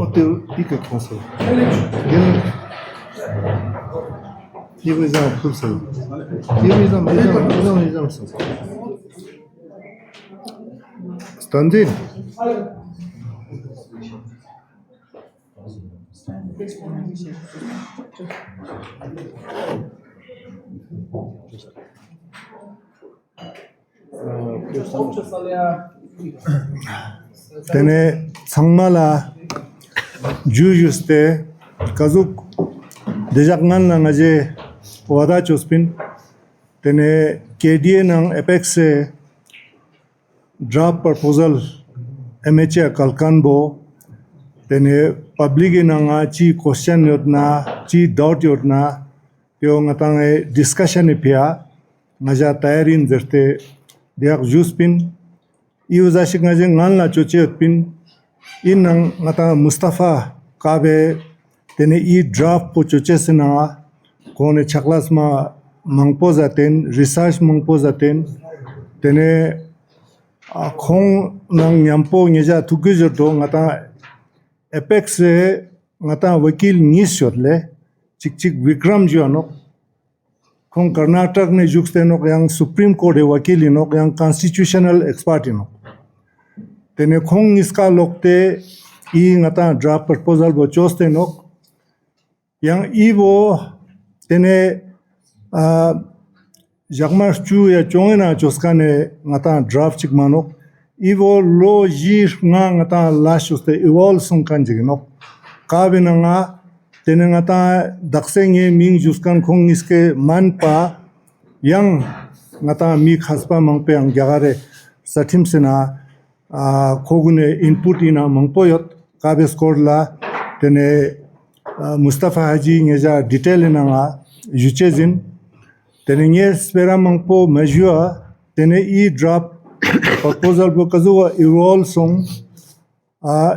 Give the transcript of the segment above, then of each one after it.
어때요? 이거 봤어요. 이거 이상 없었어요. 이거 이상 없었어요. 스탠딩. Tene sangmala jujuste kazuk dejaknan lang aje wada chospin tene KDA nang apex draft proposal MHA kalkanbo tene public nang chi question yodna chi doubt yodna yo ngatang discussion ipya ngaja tayarin zerte diak juspin iuzashik ngaje nganla chocheotpin inang ngata Mustafa kabe tene draft po chochesena kone chaklas ma mangpo zaten research mangpo zaten tene khong nang nyampo ngeja tukujordo ngata apex ngata wakil nishotle chik Vikram jianok khong Karnataka ne jukstenok yang Supreme Court wakil inok yang constitutional expert inok tene khong iska lokte ngata draft proposal bo choste nok yang ibo tene jagmar chu ya chongena choskane ngata draft chikmanok ibo lo yir ngata lashoste evolve sungkan jignok kabina nga tene ngata daksenge ming juskan khong iske manpa yang ngata mi khaspa mangpe ang jagare satim sena kogune input ina mangpoyot kabe skorla tene Mustafa Haji ngeja detail ina nga yuchezin tene nge spera mangpo majua tene draft proposal bo kazuwa irol song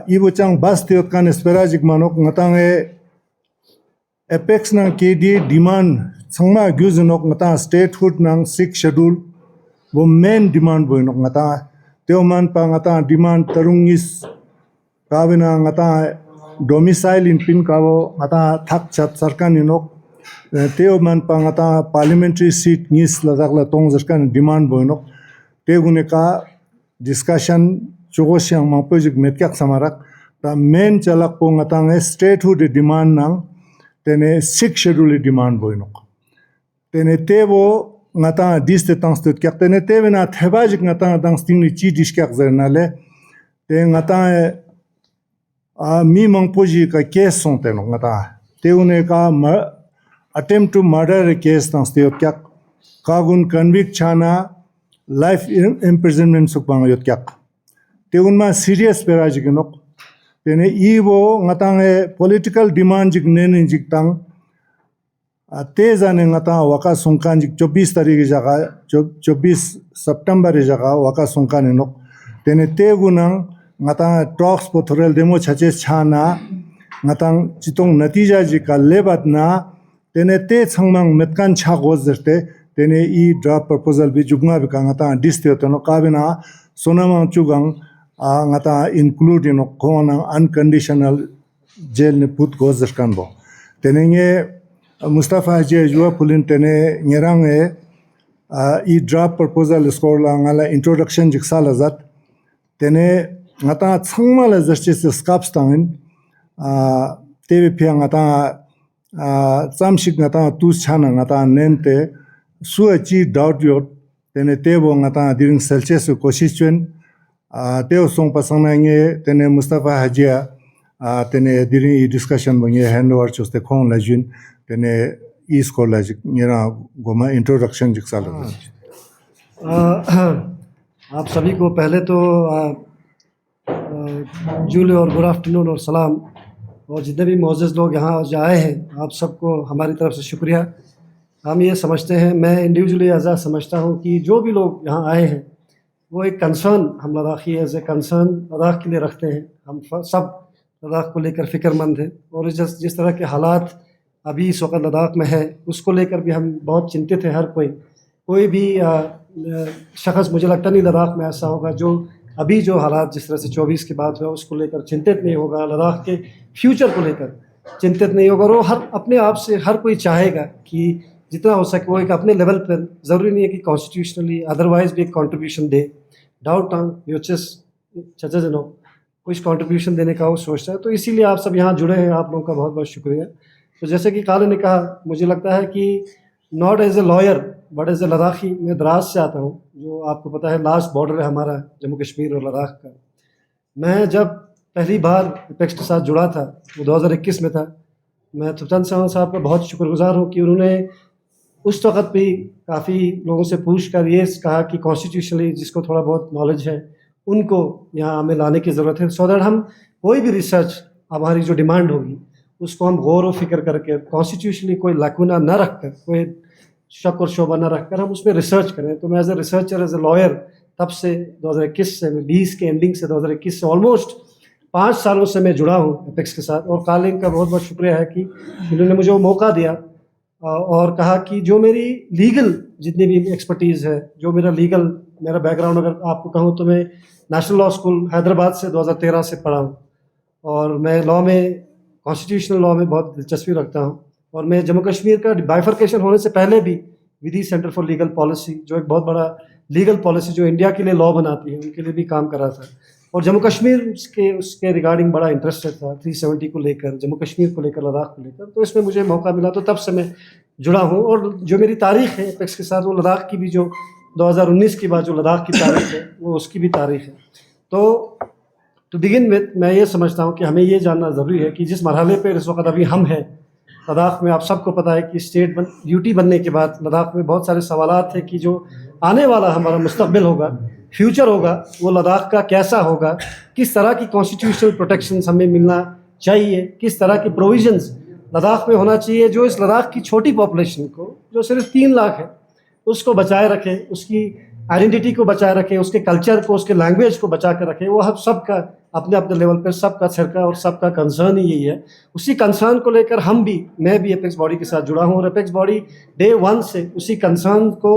ibo chang bastiot kan spera jikmanok ngatange apex nang KD demand sangma gyuzinok ngata statehood nang 6th schedule bo main demand bo inok ngata teoman pa ngata demand tarungis kawina ngata domicile in pin kawo ngata thak chat sarkan inok teoman pa ngata parliamentary seat ngis ladakla tong sarkan demand bo inok tegune ka discussion chogosyang mapojik metkyak samarak ta main chalak po ngata statehood demand nang tene 6th schedule demand bo inok tene tevo ngata diste tangstot kyak tene tevena thebajik ngata dangsting chi dishkyak zernale te ngata mi mangpoji ka case sonte no ngata teune ka attempt to murder case tangstiot kyak kagun convict chana life imprisonment sukpang yot kyak teunma serious perajik nok tene ibo ngata political demand jik nen jik tang tezane ngata waka sungkan jik 24 tarik jaga 24 September jaga waka sungkan nok tene tegunang ngata talks pothorel demo chache chana ngatang chitong natija jika lebat na tene te changmang metkan chago zerte tene draft proposal bi jugna bi ngata diste to no kabina sonamang chugang ngata include in kona unconditional jail ne put goes bo tene nge Mustafa je jua pulin tene ngerang draft proposal score la ngala introduction jiksa lazat tene ngata changmala justice scaps tangin tv pia ngata chamshik ngata tu chana ngata nente suachi doubt yot tene tebo ngata during selches koshichwen teo song pasangna nge tene Mustafa Hajia tene during discussion bange handover choste khong lajin tene score lajik ngira goma introduction jiksa lazat आप सभी को पहले तो जूले और good afternoon और सलाम और जितने भी मोअज़्ज़ज़ लोग यहाँ आज आए हैं, आप सबको हमारी तरफ से शुक्रिया। हम ये समझते हैं, मैं इंडिविजुअली एज़ समझता हूँ कि जो भी लोग यहाँ आए हैं वो एक कंसर्न हम Ladakhi as a concern Ladakh के लिए रखते हैं। हम सब लद्दाख को लेकर फ़िक्रमंद हैं और जिस तरह के हालात अभी इस वक्त लद्दाख में है उसको लेकर भी हम बहुत चिंतित हैं। हर कोई भी शख्स मुझे लगता नहीं लद्दाख में ऐसा होगा जो अभी जो हालात जिस तरह से 24 के बाद हुआ उसको लेकर चिंतित नहीं होगा, लद्दाख के फ्यूचर को लेकर चिंतित नहीं होगा। और वो हर अपने आप से हर कोई चाहेगा कि जितना हो सके वो एक अपने लेवल पर, ज़रूरी नहीं है कि कॉन्स्टिट्यूशनली अदरवाइज़ भी एक कंट्रीब्यूशन दे। डाउनटाउन यूएचएस चचनो कुछ कंट्रीब्यूशन देने का वो सोचता है, तो इसीलिए आप सब यहाँ जुड़े हैं, आप लोगों का बहुत बहुत शुक्रिया। तो जैसे कि काले ने कहा, मुझे लगता है कि not as a lawyer but as a Ladakhi, मैं द्रास से आता हूँ जो आपको पता है लास्ट बॉर्डर है हमारा जम्मू कश्मीर और लद्दाख का। मैं जब पहली बार एपेक्स के साथ जुड़ा था वो 2021 में था। मैं थुप्तान साहब का बहुत शुक्रगुजार हूँ कि उन्होंने उस वक़्त भी काफ़ी लोगों से पूछ कर ये कहा कि कॉन्स्टिट्यूशनली जिसको थोड़ा बहुत नॉलेज है उनको यहाँ हमें लाने की ज़रूरत है, सो दैट हम कोई भी रिसर्च हमारी जो डिमांड होगी उसको हम गौर व फिक्र करके कॉन्स्टिट्यूशनली कोई लैकुना न रख कर, कोई शक और शोभा न रख कर हम उसमें रिसर्च करें। तो मैं as a researcher, as a lawyer, तब से 2021 से, 20 के एंडिंग से 2021 से ऑलमोस्ट 5 सालों से मैं जुड़ा हूँ एपेक्स के साथ। और कालिंग का बहुत बहुत शुक्रिया है कि इन्होंने मुझे वो मौका दिया और कहा कि जो मेरी लीगल जितनी भी एक्सपर्टीज़ है, जो मेरा बैकग्राउंड अगर आपको कहूँ तो मैं नेशनल लॉ स्कूल हैदराबाद से 2013 से पढ़ा हूँ और मैं लॉ में, कॉन्स्टिट्यूशनल लॉ में बहुत दिलचस्पी रखता हूँ। और मैं जम्मू कश्मीर का बाइफर्केशन होने से पहले भी विधि सेंटर फॉर लीगल पॉलिसी, जो एक बहुत बड़ा लीगल पॉलिसी जो इंडिया के लिए लॉ बनाती है, उनके लिए भी काम कर रहा था। और जम्मू कश्मीर उसके रिगार्डिंग बड़ा इंटरेस्टेड था, 370 को लेकर, जम्मू कश्मीर को लेकर, लद्दाख को लेकर। तो इसमें मुझे मौका मिला तो तब से मैं जुड़ा हूँ। और जो मेरी तारीख़ है एपेक्स के साथ, वो लद्दाख की भी, जो 2019 के बाद जो लद्दाख की तारीख़ है वो उसकी भी तारीख़ है। तो टू बिगिन विद मैं ये समझता हूँ कि हमें ये जानना ज़रूरी है कि जिस मरहले पर इस वक्त अभी हम हैं लद्दाख में, आप सबको पता है कि स्टेट यूटी बनने के बाद लद्दाख में बहुत सारे सवालात थे कि जो आने वाला हमारा मुस्तकबिल होगा, फ्यूचर होगा, वो लद्दाख का कैसा होगा, किस तरह की कॉन्स्टिट्यूशनल प्रोटेक्शंस हमें मिलना चाहिए, किस तरह की प्रोविजंस लद्दाख में होना चाहिए जो इस लद्दाख की छोटी पॉपुलेशन को, जो सिर्फ 3 लाख है, उसको बचाए रखे, उसकी आइडेंटिटी को बचाए रखे, उसके कल्चर को, उसके लैंग्वेज को बचा कर रखे। वो हम सबका अपने अपने लेवल पर सबका सरका और सबका कंसर्न ही यही है। उसी कंसर्न को लेकर मैं भी एपेक्स बॉडी के साथ जुड़ा हूँ और एपेक्स बॉडी डे 1 से उसी कंसर्न को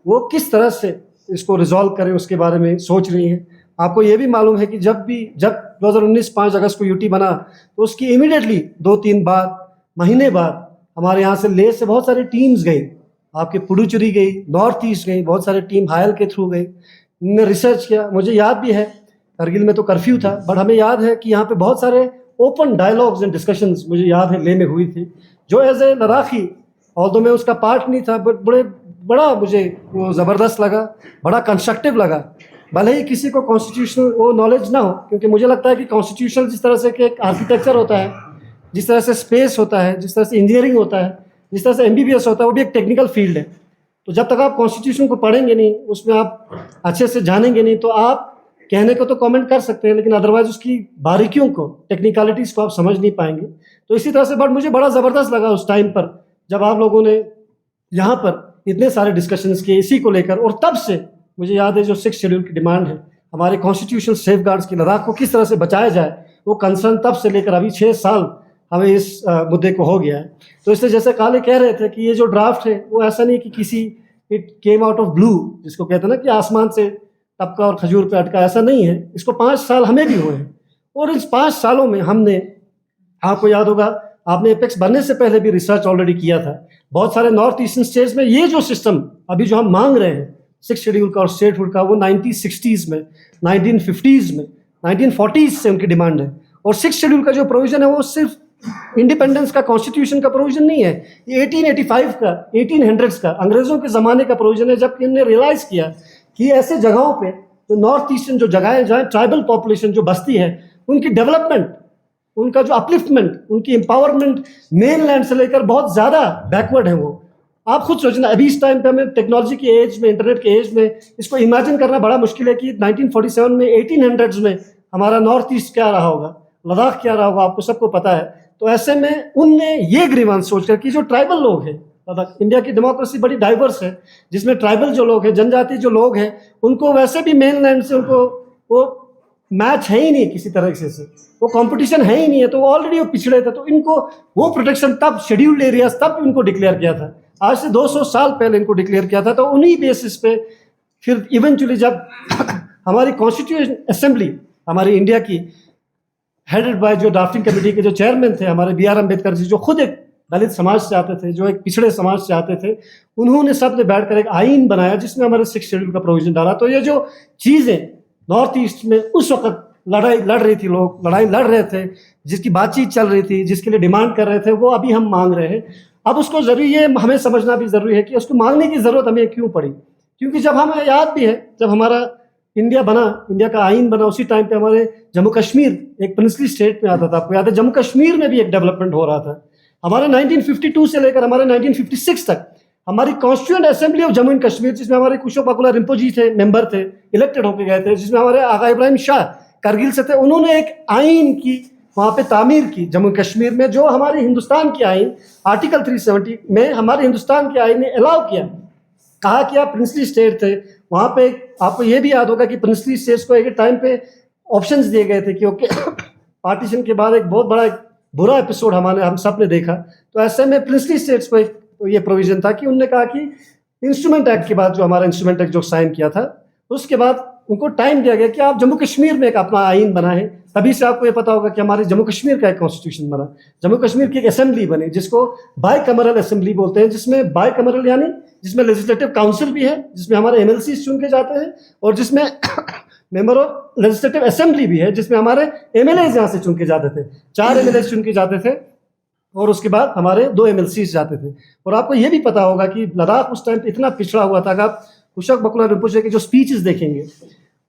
वो किस तरह से इसको रिजॉल्व करें उसके बारे में सोच रही है। आपको ये भी मालूम है कि जब 2019 5 अगस्त को यूटी बना तो उसकी इमीडिएटली 2-3 महीने बाद हमारे यहाँ से लेह से बहुत सारी टीम्स गई, आपके पुडुचेरी गई, नॉर्थ ईस्ट गई, बहुत सारे टीम हायल के थ्रू गई, ने रिसर्च किया। मुझे याद भी है, करगिल में तो कर्फ्यू था, बट हमें याद है कि यहाँ पे बहुत सारे ओपन डायलॉग्स एंड डिस्कशंस मुझे याद है लेह में हुई थी, जो एज ए लद्दाखी, ऑल्दो मैं उसका पार्ट नहीं था, बट बड़ा मुझे वो ज़बरदस्त लगा, बड़ा कंस्ट्रक्टिव लगा। भले ही किसी को कॉन्स्टिट्यूशनल वो नॉलेज ना हो, क्योंकि मुझे लगता है कि कॉन्स्टिट्यूशनल जिस तरह से एक आर्किटेक्चर होता है, जिस तरह से स्पेस होता है, जिस तरह से इंजीनियरिंग होता है, जिस तरह से MBBS होता है, वो भी एक टेक्निकल फील्ड है। तो जब तक आप कॉन्स्टिट्यूशन को पढ़ेंगे नहीं, उसमें आप अच्छे से जानेंगे नहीं, तो आप कहने को तो कमेंट कर सकते हैं, लेकिन अदरवाइज उसकी बारीकियों को, टेक्निकलिटीज़ को आप समझ नहीं पाएंगे। तो इसी तरह से बट मुझे बड़ा ज़बरदस्त लगा उस टाइम पर जब आप लोगों ने यहाँ पर इतने सारे डिस्कशंस किए इसी को लेकर। और तब से मुझे याद है जो 6 शेड्यूल की डिमांड है हमारे कॉन्स्टिट्यूशनल सेफगार्ड्स की, लद्दाख को किस तरह से बचाया जाए, वो कंसर्न तब से लेकर अभी 6 साल हमें इस मुद्दे को हो गया है। तो इसलिए जैसे काले कह रहे थे कि ये जो ड्राफ्ट है वो ऐसा नहीं कि it came out of blue, जिसको कहते हैं ना कि आसमान से टपका और खजूर पे अटका, ऐसा नहीं है। इसको 5 साल हमें भी हुए हैं और इस 5 सालों में हमने, आपको याद होगा आपने एपेक्स बनने से पहले भी रिसर्च ऑलरेडी किया था। बहुत सारे नॉर्थ ईस्टर्न स्टेट्स में ये जो सिस्टम अभी जो हम मांग रहे हैं 6 शेड्यूल का और स्टेटहुड का, वो 1960s में, 1950s में, 1940s से उनकी डिमांड है। और 6 शेड्यूल का जो प्रोविजन है वो सिर्फ इंडिपेंडेंस का, कॉन्स्टिट्यूशन का प्रोविजन नहीं है, ये 1885 का, 1800s का, अंग्रेजों के ज़माने का प्रोविजन है, जब इन्होंने रियलाइज़ किया कि ऐसे जगहों पे जो नॉर्थ ईस्टर्न जो जगहें जहाँ ट्राइबल पॉपुलेशन जो बसती है, उनकी डेवलपमेंट, उनका जो अपलिफ्टमेंट, उनकी एम्पावरमेंट मेन लैंड से लेकर बहुत ज़्यादा बैकवर्ड है वो। आप खुद सोचना, अभी इस टाइम पे हमें टेक्नोलॉजी की एज में, इंटरनेट के एज में इसको इमेजिन करना बड़ा मुश्किल है कि 1947 में, 1800s में हमारा नॉर्थ ईस्ट क्या रहा होगा। लद्दाख क्या रहा होगा आपको सबको पता है। तो ऐसे में उनने ये ग्रीवांस सोचकर कि जो ट्राइबल लोग हैं, लद्दाख, इंडिया की डेमोक्रेसी बड़ी डाइवर्स है, जिसमें ट्राइबल जो लोग हैं, जनजाति जो लोग हैं, उनको वैसे भी मेन लैंड से उनको वो मैच है ही नहीं किसी तरह से, वो कंपटीशन है ही नहीं है, तो ऑलरेडी वो पिछड़े थे। तो इनको वो प्रोटेक्शन तब शेड्यूल्ड एरियाज तब इनको डिक्लेयर किया था, आज से 200 साल पहले इनको डिक्लेयर किया था। तो उन्हीं बेसिस पे फिर इवेंचुअली जब हमारी कॉन्स्टिट्यूशन असेंबली हमारी इंडिया की हेडेड बाय जो ड्राफ्टिंग कमेटी के जो चेयरमैन थे हमारे बी आर अम्बेडकर जी, जो खुद एक दलित समाज से आते थे, जो एक पिछड़े समाज से आते थे, उन्होंने सब ने बैठकर एक आइन बनाया जिसमें हमारे 6 शेड्यूल का प्रोविजन डाला। तो ये जो चीज़ें नॉर्थ ईस्ट में उस वक्त लड़ाई लड़ रही थी, लोग लड़ाई लड़ रहे थे, जिसकी बातचीत चल रही थी, जिसके लिए डिमांड कर रहे थे, वो अभी हम मांग रहे हैं। अब उसको जरूरी ये हमें समझना भी ज़रूरी है कि उसको मांगने की ज़रूरत हमें क्यों पड़ी, क्योंकि जब हमें याद भी है जब हमारा इंडिया बना, इंडिया का आइन बना, उसी टाइम पे हमारे जम्मू कश्मीर एक प्रिंसली स्टेट में आता था। आपको याद है जम्मू कश्मीर में भी एक डेवलपमेंट हो रहा था। हमारे 1952 से लेकर हमारे 1956 तक हमारी constituent assembly of Jammu and Kashmir, जिसमें हमारे कुशोक बाकुला रिम्पोजी थे, मेंबर थे, इलेक्टेड होके गए थे, जिसमें हमारे आगा इब्राहिम शाह करगिल से थे, उन्होंने एक आइन की वहाँ पे तामीर की जम्मू कश्मीर में, जो हमारे हिंदुस्तान की आइन आर्टिकल 370 में हमारे हिंदुस्तान की आइन ने अलाउ किया, कहा कि आप प्रिंसली स्टेट थे वहाँ पे। आपको ये भी याद होगा कि प्रिंसली स्टेट्स को एक टाइम पे ऑप्शंस दिए गए थे कि ओके पार्टीशन के बाद एक बहुत बड़ा बुरा एपिसोड हम सब ने देखा। तो ऐसे में प्रिंसली स्टेट्स को एक तो ये प्रोविजन था कि उन्होंने कहा कि इंस्ट्रूमेंट एक्ट के बाद, जो हमारा इंस्ट्रूमेंट एक्ट जो साइन किया था, उसके बाद उनको टाइम दिया गया कि आप जम्मू कश्मीर में एक अपना आइन बनाएं। तभी से आपको ये पता होगा कि हमारे जम्मू कश्मीर का एक कॉन्स्टिट्यूशन बना, जम्मू कश्मीर की एक असेंबली बनी जिसको बाई कमरल असेंबली बोलते हैं, जिसमें बाई कमरल यानी जिसमें लेजिस्लेटिव काउंसिल भी है, जिसमें हमारे MLC चुन के जाते हैं, और जिसमें मेंबर ऑफ लेजिस्लेटिव असेंबली भी है, जिसमें हमारे MLAs यहाँ से चुन के जाते थे, 4 MLAs चुन के जाते थे, और उसके बाद हमारे 2 MLCs जाते थे। और आपको ये भी पता होगा कि लद्दाख उस टाइम पे इतना पिछड़ा हुआ था कि आप कुशोक बाकुला रिम्पोची की जो स्पीचेस देखेंगे,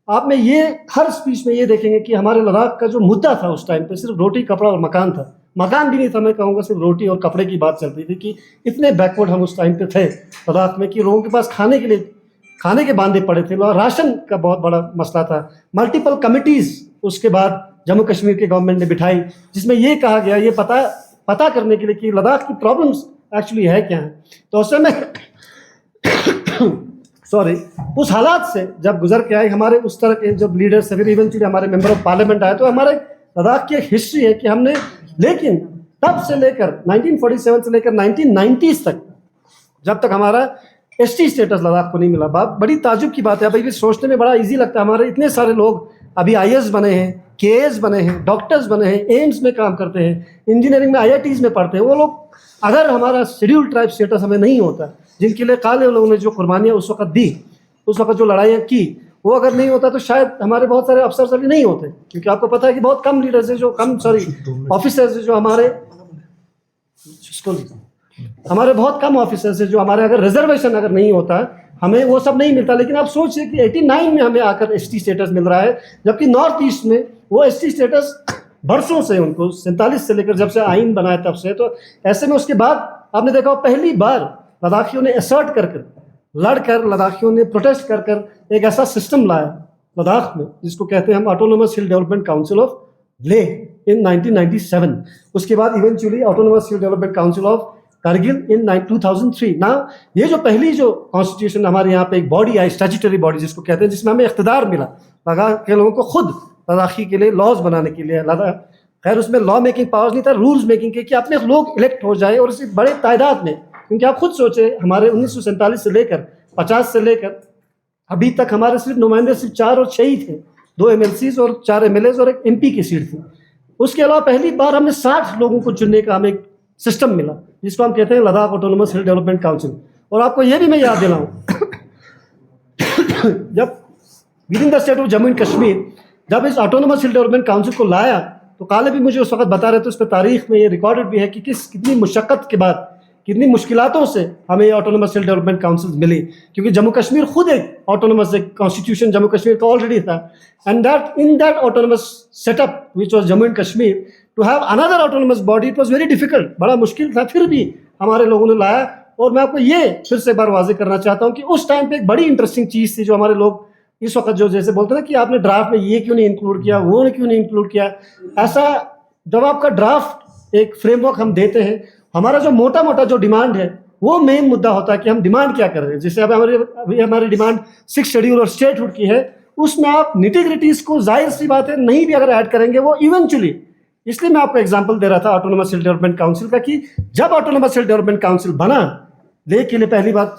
आप में ये हर स्पीच में ये देखेंगे कि हमारे लद्दाख का जो मुद्दा था उस टाइम पे सिर्फ रोटी, कपड़ा और मकान था। मकान भी नहीं था, मैं कहूँगा सिर्फ रोटी और कपड़े की बात चलती थी कि इतने बैकवर्ड हम उस टाइम पे थे लद्दाख में कि लोगों के पास खाने के बांधे पड़े थे, और राशन का बहुत बड़ा मसला था। मल्टीपल कमिटीज़ उसके बाद जम्मू कश्मीर के गवर्नमेंट ने बिठाई, जिसमें ये कहा गया, ये पता करने के लिए कि लद्दाख की प्रॉब्लम्स एक्चुअली है क्या है। तो उस समय उस हालात से जब गुजर के आए हमारे उस तरह के जब लीडर्स, फिर इवेंचुअली हमारे मेंबर ऑफ पार्लियामेंट आए, तो हमारे लद्दाख की एक हिस्ट्री है कि हमने, लेकिन तब से लेकर 1947 से लेकर 1990s तक, जब तक हमारा ST स्टेटस लद्दाख को नहीं मिला, बड़ी ताजुब की बात है। अभी भी सोचने में बड़ा इजी लगता है, हमारे इतने सारे लोग अभी IAS बने हैं, KAS बने हैं, डॉक्टर्स बने हैं, एम्स में काम करते हैं, इंजीनियरिंग में IITs में पढ़ते हैं। वो लोग, अगर हमारा शेड्यूल्ड ट्राइब स्टेटस हमें नहीं होता, जिनके लिए काले लोगों ने जो कुर्बानियाँ उस वक्त दी, उस वक्त जो लड़ाइयाँ की, वो अगर नहीं होता तो शायद हमारे बहुत सारे अफसर अभी नहीं होते। क्योंकि आपको पता है कि बहुत कम लीडर्स हैं जो ऑफिसर्स हैं जो हमारे बहुत कम ऑफिसर्स हैं जो हमारे, अगर रिजर्वेशन अगर नहीं होता हमें वो सब नहीं मिलता। लेकिन आप सोचिए कि 89 में हमें आकर ST स्टेटस मिल रहा है, जबकि नॉर्थ ईस्ट में वो ST स्टेटस बरसों से, उनको 47 से लेकर जब से आइन बनाया तब से। तो ऐसे में उसके बाद आपने देखा पहली बार लद्दाखियों ने असर्ट कर लड़कर, लद्दाखियों ने प्रोटेस्ट कर एक ऐसा सिस्टम लाया लद्दाख में जिसको कहते हैं हम autonomous hill development council of Leh in 1997। उसके बाद eventually autonomous hill development council of Kargil in 2003। ना ये जो पहली जो कॉन्स्टिट्यूशन हमारे यहाँ पे एक बॉडी आई, स्टैट्यूटरी बॉडी जिसको कहते हैं, जिसमें हमें इख्तिदार मिला लद्दाख के लोगों को खुद लद्दाखी के लिए लॉज बनाने के लिए। खैर उसमें लॉ मेकिंग पावर्स नहीं था, रूल्स मेकिंग के, कि अपने लोग इलेक्ट हो जाए, और इसी बड़े तादाद में। क्योंकि आप खुद सोचे हमारे 1947 से लेकर 50 से लेकर अभी तक हमारे सिर्फ नुमाइंदे सिर्फ 4 और 6 ही थे, 2 MLCs और 4 MLAs और एक MP की सीट थी। उसके अलावा पहली बार हमने 60 लोगों को चुनने का हमें एक सिस्टम मिला, जिसको हम कहते हैं Ladakh autonomous hill development council. और आपको ये भी मैं याद दिलाऊं जब with in the state of Jammu and Kashmir जब इस ऑटोनोमस हिल डेवलपमेंट काउंसिल को लाया, तो काले भी मुझे उस वक्त बता रहे थे, उस पर तारीख में ये रिकॉर्डेड भी है कि कितनी मुशक्क़त के बाद, कितनी मुश्किलातों से हमें ये ऑटोनोमस हिल डेवलपमेंट काउंसिल मिली। क्योंकि जम्मू कश्मीर खुद एक ऑटोनोमस, एक कॉन्स्टिट्यूशन जम्मू कश्मीर का ऑलरेडी था, and that in that autonomous setup which was Jammu and Kashmir, to have another autonomous body, it was very difficult, बड़ा मुश्किल था, फिर भी हमारे लोगों ने लाया। और मैं आपको ये फिर से एक बार वाजे करना चाहता हूँ कि उस टाइम पे एक बड़ी इंटरेस्टिंग चीज़ थी जो हमारे लोग इस वक्त जो जैसे बोलते हैं ना कि आपने ड्राफ्ट में ये क्यों नहीं इंक्लूड किया, वो क्यों नहीं इंक्लूड किया, ऐसा जब आपका ड्राफ्ट एक फ्रेमवर्क हम देते हैं, हमारा जो मोटा मोटा जो डिमांड है वो मेन मुद्दा होता है कि हम डिमांड क्या कर रहे हैं। जैसे अब हमारी डिमांड 6 शेड्यूल और स्टेटहुड की है, उसमें आप निटी-ग्रिटीज को जाहिर सी बात है नहीं भी अगर ऐड करेंगे वो इवेंचुअली, इसलिए मैं आपको एग्जांपल दे रहा था ऑटोनोमस हिल डेवलपमेंट काउंसिल का कि जब ऑटोनोमस हिल डेवलपमेंट काउंसिल बना ले के लिए पहली बात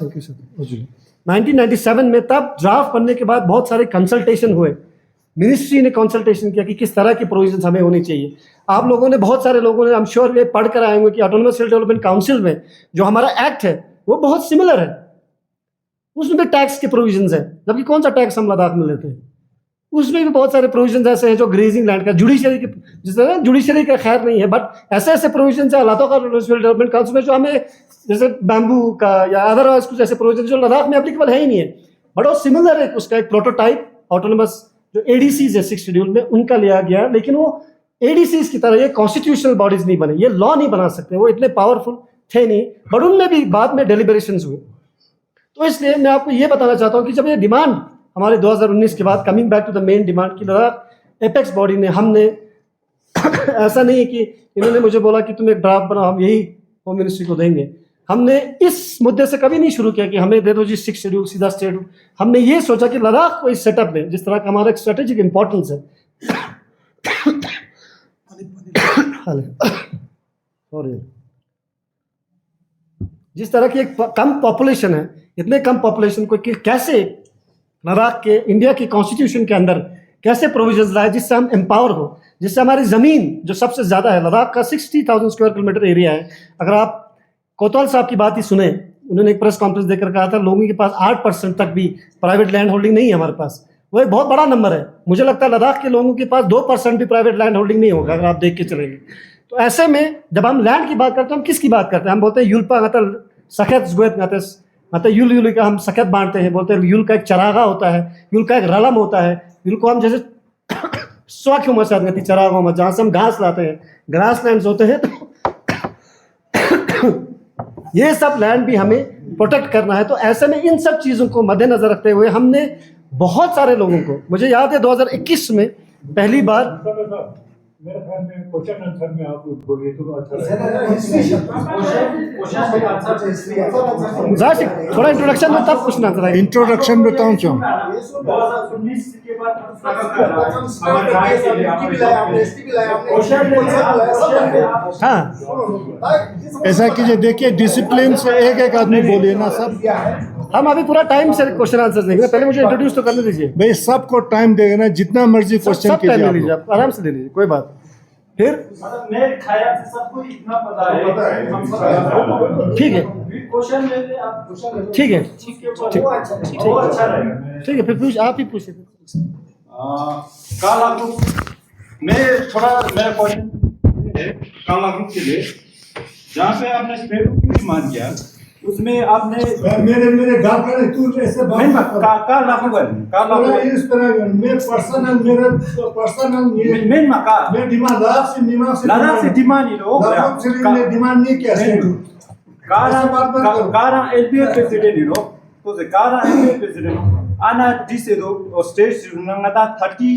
1997 में, तब ड्राफ्ट बनने के बाद बहुत सारे कंसल्टेशन हुए, मिनिस्ट्री ने कंसल्टेशन किया कि किस तरह की प्रोविजंस हमें होनी चाहिए। आप लोगों ने, बहुत सारे लोगों ने, आई एम श्योर ये पढ़ कर आए होंगे कि ऑटोनोमस हिल डेवलपमेंट काउंसिल में जो हमारा एक्ट है वो बहुत सिमिलर है, उसमें भी टैक्स के प्रोविजंस है, जबकि कौन सा टैक्स हम लद्दाख में लेते हैं, उसमें भी बहुत सारे प्रोविजंस ऐसे हैं जो ग्रेजिंग लैंड का, जुडिशरी के, जिस तरह जुडिशरी का खैर नहीं है, बट ऐसे ऐसे प्रोविजंस है लद्दाख और डेवलपमेंट काउंसिल में जो हमें, जैसे बैम्बू का या अदरवाइज कुछ ऐसे प्रोविजन जो लद्दाख में एप्लीकेबल है ही नहीं है, बट वो सिमिलर है। उसका एक प्रोटोटाइप ऑटोनोमस जो एडीसीज है 6 शेड्यूल में, उनका लिया गया, लेकिन वो एडीसीज की तरह ये कॉन्स्टिट्यूशनल बॉडीज नहीं बने, ये लॉ नहीं बना सकते, वो इतने पावरफुल थे नहीं, बट उनमें भी बाद में डेलिब्रेशंस हुए। तो इसलिए मैं आपको ये बताना चाहता हूँ कि जब ये डिमांड हमारे 2019 के बाद, coming back to the main demand की लद्दाख एपेक्स बॉडी ने, हमने ऐसा नहीं कि इन्होंने मुझे बोला कि तुम एक ड्राफ्ट बनाओ, हम यही होम मिनिस्ट्री को देंगे, हमने इस मुद्दे से कभी नहीं शुरू किया कि हमें दे दो जी 6 शेड्यूल सीधा स्टेट। हमने ये सोचा कि लद्दाख को इस सेटअप में, जिस तरह का हमारा एक स्ट्रेटेजिक इंपॉर्टेंस है जिस तरह की एक कम पॉपुलेशन है, इतने कम पॉपुलेशन को कैसे लद्दाख के, इंडिया की कॉन्स्टिट्यूशन के अंदर कैसे प्रोविजंस लाए जिससे हम एम्पावर हो, जिससे हमारी ज़मीन जो सबसे ज़्यादा है, लद्दाख का 60,000 स्क्वायर किलोमीटर एरिया है। अगर आप कोतवाल साहब की बात ही सुने, उन्होंने एक प्रेस कॉन्फ्रेंस देकर कहा था लोगों के पास 8% तक भी प्राइवेट लैंड होल्डिंग नहीं है हमारे पास, वो एक बहुत बड़ा नंबर है। मुझे लगता है लद्दाख के लोगों के पास 2% भी प्राइवेट लैंड होल्डिंग नहीं होगा अगर आप देख के चलेंगे। तो ऐसे में जब हम लैंड की बात करते हैं, हम किसकी बात करते हैं? हम बोलते हैं युल्पा मतलब सखेत जुएत मतलब युल युल का हम सखेत बांटते हैं, बोलते हैं युल का एक चरागा होता है, युल का एक रलम होता है, युल को हम जैसे स्वाख्यू मसाद गति चरागों में जहाँ से हम घास लाते हैं, ग्रास लैंड होते हैं, तो ये सब लैंड भी हमें प्रोटेक्ट करना है। तो ऐसे में इन सब चीज़ों को मद्देनजर रखते हुए हमने बहुत सारे लोगों को, मुझे याद है 2021 में पहली बार, मेरे ख्याल में क्वेश्चन आंसर में आप बोलिए तो अच्छा रहेगा। थोड़ा इंट्रोडक्शन में तब क्वेश्चन आंसर आएगा। इंट्रोडक्शन बताऊं क्यों? 2019 के बाद हाँ, ऐसा कीजिए, देखिए डिसिप्लिन से एक एक आदमी बोलिए ना सब। हम अभी पूरा टाइम से क्वेश्चन आंसर देंगे, पहले मुझे इंट्रोड्यूस तो करने दीजिए भाई, सबको टाइम देगा ना, जितना मर्जी क्वेश्चन सब टाइम ले कीजिए लीजिए, आप आराम से ले लीजिए, कोई बात। फिर मतलब मेरे ख्याल से सबको इतना पता है, ठीक है, क्वेश्चन लेते आप, ठीक है, अच्छा रहेगा। ठीक है, फिर पूछ, आप ही पूछिए। काला ग्रुप में थोड़ा मेरा क्वेश्चन है, काला ग्रुप के लिए जहाँ पे आपने स्टेट की डिमांड किया, उसमें आपने मेरे गाल का तू ऐसे काला इस तरह मैं पर्सनल मैं डिमांड लद्दाख से डिमांड मैं डिमांड नहीं किया कारा एलपीएफ प्रेसिडेंट रो तो से कारा एलपीएफ प्रेसिडेंट आना दिसे दो स्टेट नंगता 30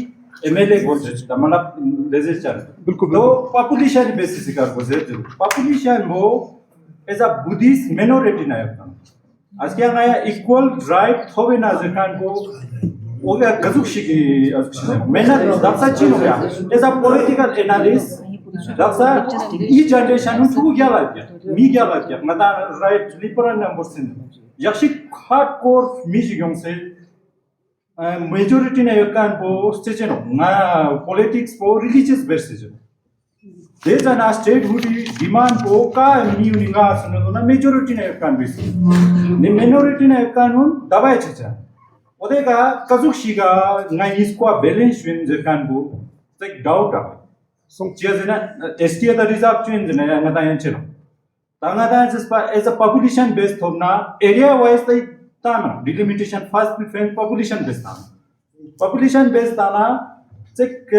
एमएलए गोसेट मतलब लेजिस्लेचर बिल्कुल तो पॉपुलेशन बेसिस का गोसेट पॉपुलेशन वो एज अ बुद्धिस्ट मिनोरिटी ना है आज क्या नया इक्वल राइट थोबे ना जकान को वो क्या गजुक्षी की मेहनत दक्सा चीन हो गया एज अ पॉलिटिकल एनालिस्ट दक्सा ई जनरेशन को क्या लगा मी क्या लगा मता राइट लिबरल नंबर से यक्षी हार्डकोर म्यूजियम से मेजॉरिटी ने यकान को स्टेशन ना पॉलिटिक्स को रिलीजियस बेसिस देश ना स्टेट हुडी डिमांड को का मिनिंगा सुनो ना मेजॉरिटी ने यकान बेसिस ने मिनोरिटी ने यकान उन दबाए चचा ओदेगा कजुक्षीगा ना इसको बैलेंस विन जकान को एक डाउट है Chiazina, ST the reserve change in Natayan. Tanada as a population based on area wise like Tana, delimitation first preference population based on. Population based on check